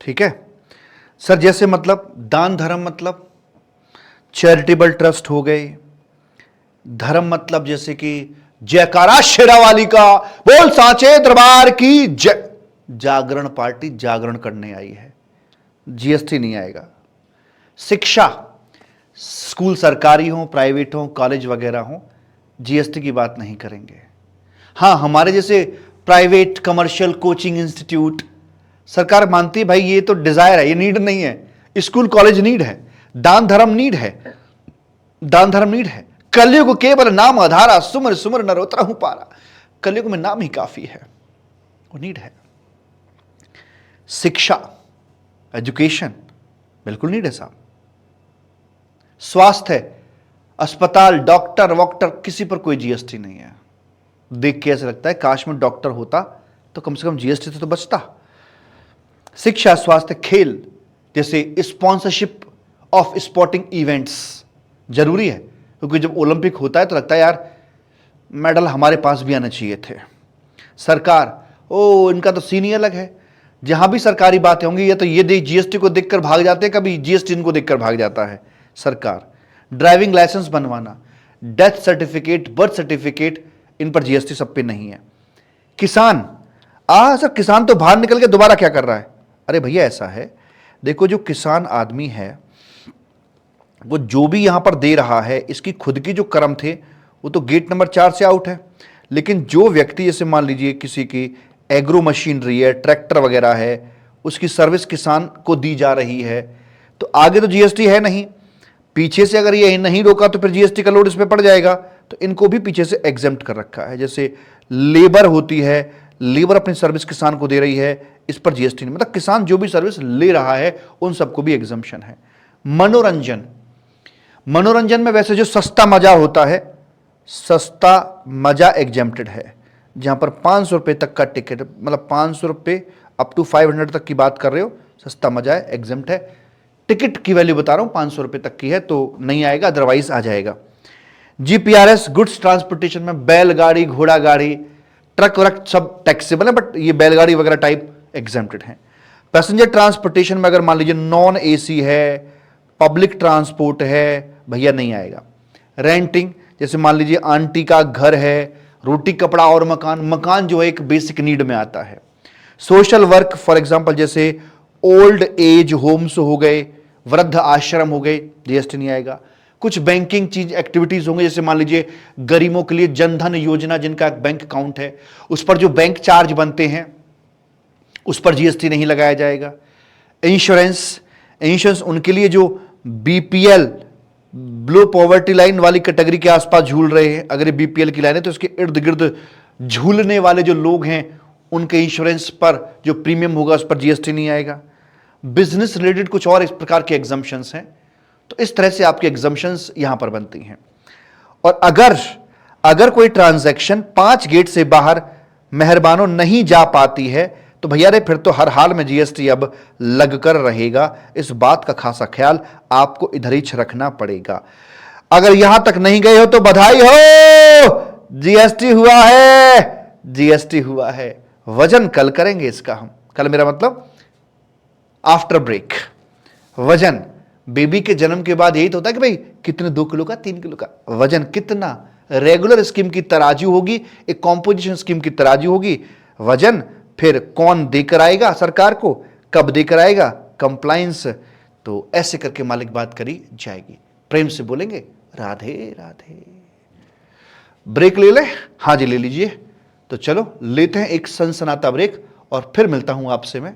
ठीक है सर, जैसे मतलब दान धर्म मतलब चैरिटेबल ट्रस्ट हो गए, धर्म मतलब जैसे कि जयकारा शेरावाली का, बोल सांचे दरबार की जय, जागरण पार्टी जागरण करने आई है, जीएसटी नहीं आएगा। शिक्षा, स्कूल सरकारी हो प्राइवेट हो कॉलेज वगैरह हो, जीएसटी की बात नहीं करेंगे। हाँ, हमारे जैसे प्राइवेट कमर्शियल कोचिंग इंस्टीट्यूट सरकार मानती है भाई ये तो डिजायर है, ये नीड नहीं है। स्कूल कॉलेज नीड है, दान धर्म नीड है, दान धर्म नीड है। कलयुग केवल नाम आधारा, सुमर सुमर नरोत्तम हूं पारा। कलयुग में नाम ही काफी है, वो नीड है। शिक्षा, एजुकेशन बिल्कुल नीड है साहब। स्वास्थ्य, अस्पताल, डॉक्टर वॉक्टर, किसी पर कोई जीएसटी नहीं है। देख के ऐसा लगता है काश में डॉक्टर होता तो कम से कम जीएसटी से तो बचता। शिक्षा, स्वास्थ्य, खेल, जैसे स्पॉन्सरशिप ऑफ स्पोर्टिंग इवेंट्स जरूरी है, क्योंकि जब ओलंपिक होता है तो लगता है यार मेडल हमारे पास भी आने चाहिए थे। सरकार, ओ इनका तो सीन ही अलग है, जहां भी सरकारी बातें होंगी ये तो ये जीएसटी को देखकर भाग जाते हैं, कभी जीएसटी इनको देखकर भाग जाता है। सरकार, ड्राइविंग लाइसेंस बनवाना, डेथ सर्टिफिकेट, बर्थ सर्टिफिकेट, इन पर जीएसटी सब पे नहीं है। किसान, सर किसान तो बाहर निकल के दोबारा क्या कर रहा है? अरे भैया ऐसा है, देखो जो किसान आदमी है वो जो भी यहां पर दे रहा है, इसकी खुद की जो कर्म थे वो तो गेट नंबर 4 से आउट है। लेकिन जो व्यक्ति जैसे मान लीजिए किसी की एग्रो मशीनरी है, ट्रैक्टर वगैरह है, उसकी सर्विस किसान को दी जा रही है, तो आगे तो जीएसटी है नहीं, पीछे से अगर ये नहीं रोका तो फिर जीएसटी का लोड इस पे पड़ जाएगा। तो इनको भी पीछे से एग्जेम्प्ट कर रखा है। जैसे लेबर होती है, लेबर अपनी सर्विस किसान को दे रही है, इस पर जीएसटी नहीं, मतलब किसान जो भी सर्विस ले रहा है उन सबको भी एग्जम्पशन है। मनोरंजन, मनोरंजन में वैसे जो सस्ता मजा होता है, सस्ता मजा एग्जेम्प्टेड है, जहां पर 500 रुपए तक का टिकट, मतलब 500 रुपए अप टू 500 तक की बात कर रहे हो, सस्ता मजा है, एग्जेम्प्ट है। टिकट की वैल्यू बता रहा हूं 500 रुपए तक की है तो नहीं आएगा, अदरवाइज आ जाएगा। जीपीआरएस, गुड्स ट्रांसपोर्टेशन में बैलगाड़ी, घोड़ा गाड़ी, ट्रक व्रक सब टैक्सेबल है, बट ये बैलगाड़ी वगैरह टाइप एग्जेम्प्टेड है। पैसेंजर ट्रांसपोर्टेशन में अगर मान लीजिए नॉन एसी है, पब्लिक ट्रांसपोर्ट है, भैया नहीं आएगा। रेंटिंग, जैसे मान लीजिए आंटी का घर है, रोटी कपड़ा और मकान, मकान जो है एक बेसिक नीड में आता है। सोशल वर्क फॉर एग्जांपल जैसे ओल्ड एज होम्स हो गए, वृद्ध आश्रम हो गए, जीएसटी नहीं आएगा। कुछ बैंकिंग चीज एक्टिविटीज होंगे, जैसे मान लीजिए गरीबों के लिए जनधन योजना, जिनका बैंक अकाउंट है उस पर जो बैंक चार्ज बनते हैं उस पर जीएसटी नहीं लगाया जाएगा। इंश्योरेंस, इंश्योरेंस उनके लिए जो बीपीएल, बिलो पॉवर्टी लाइन वाली कैटेगरी के आसपास झूल रहे हैं, अगर ये बीपीएल की लाइन है तो इसके इर्द गिर्द झूलने वाले जो लोग हैं उनके इंश्योरेंस पर जो प्रीमियम होगा उस पर जीएसटी नहीं आएगा। बिजनेस रिलेटेड कुछ और इस प्रकार के एग्जम्पशंस हैं, तो इस तरह से आपकी एग्जम्पशंस यहां पर बनती हैं। और अगर कोई ट्रांजैक्शन 5 गेट से बाहर मेहरबानों नहीं जा पाती है तो भैया रे फिर तो हर हाल में जीएसटी अब लग कर रहेगा। इस बात का खासा ख्याल आपको इधर ही रखना पड़ेगा। अगर यहां तक नहीं गए हो तो बधाई हो, जीएसटी हुआ है, जीएसटी हुआ है। वजन कल करेंगे इसका हम, कल मेरा मतलब आफ्टर ब्रेक। वजन, बेबी के जन्म के बाद यही तो होता है कि भाई कितने, 2 किलो का, 3 किलो का वजन कितना, रेगुलर स्कीम की तराजू होगी, एक कॉम्पोजिशन स्कीम की तराजू होगी। वजन फिर कौन देकर आएगा सरकार को, कब देकर आएगा, कंप्लायंस, तो ऐसे करके मालिक बात करी जाएगी। प्रेम से बोलेंगे राधे राधे। ब्रेक ले ले? हाँ जी ले लीजिए। तो चलो लेते हैं एक सनसनाता ब्रेक और फिर मिलता हूं आपसे मैं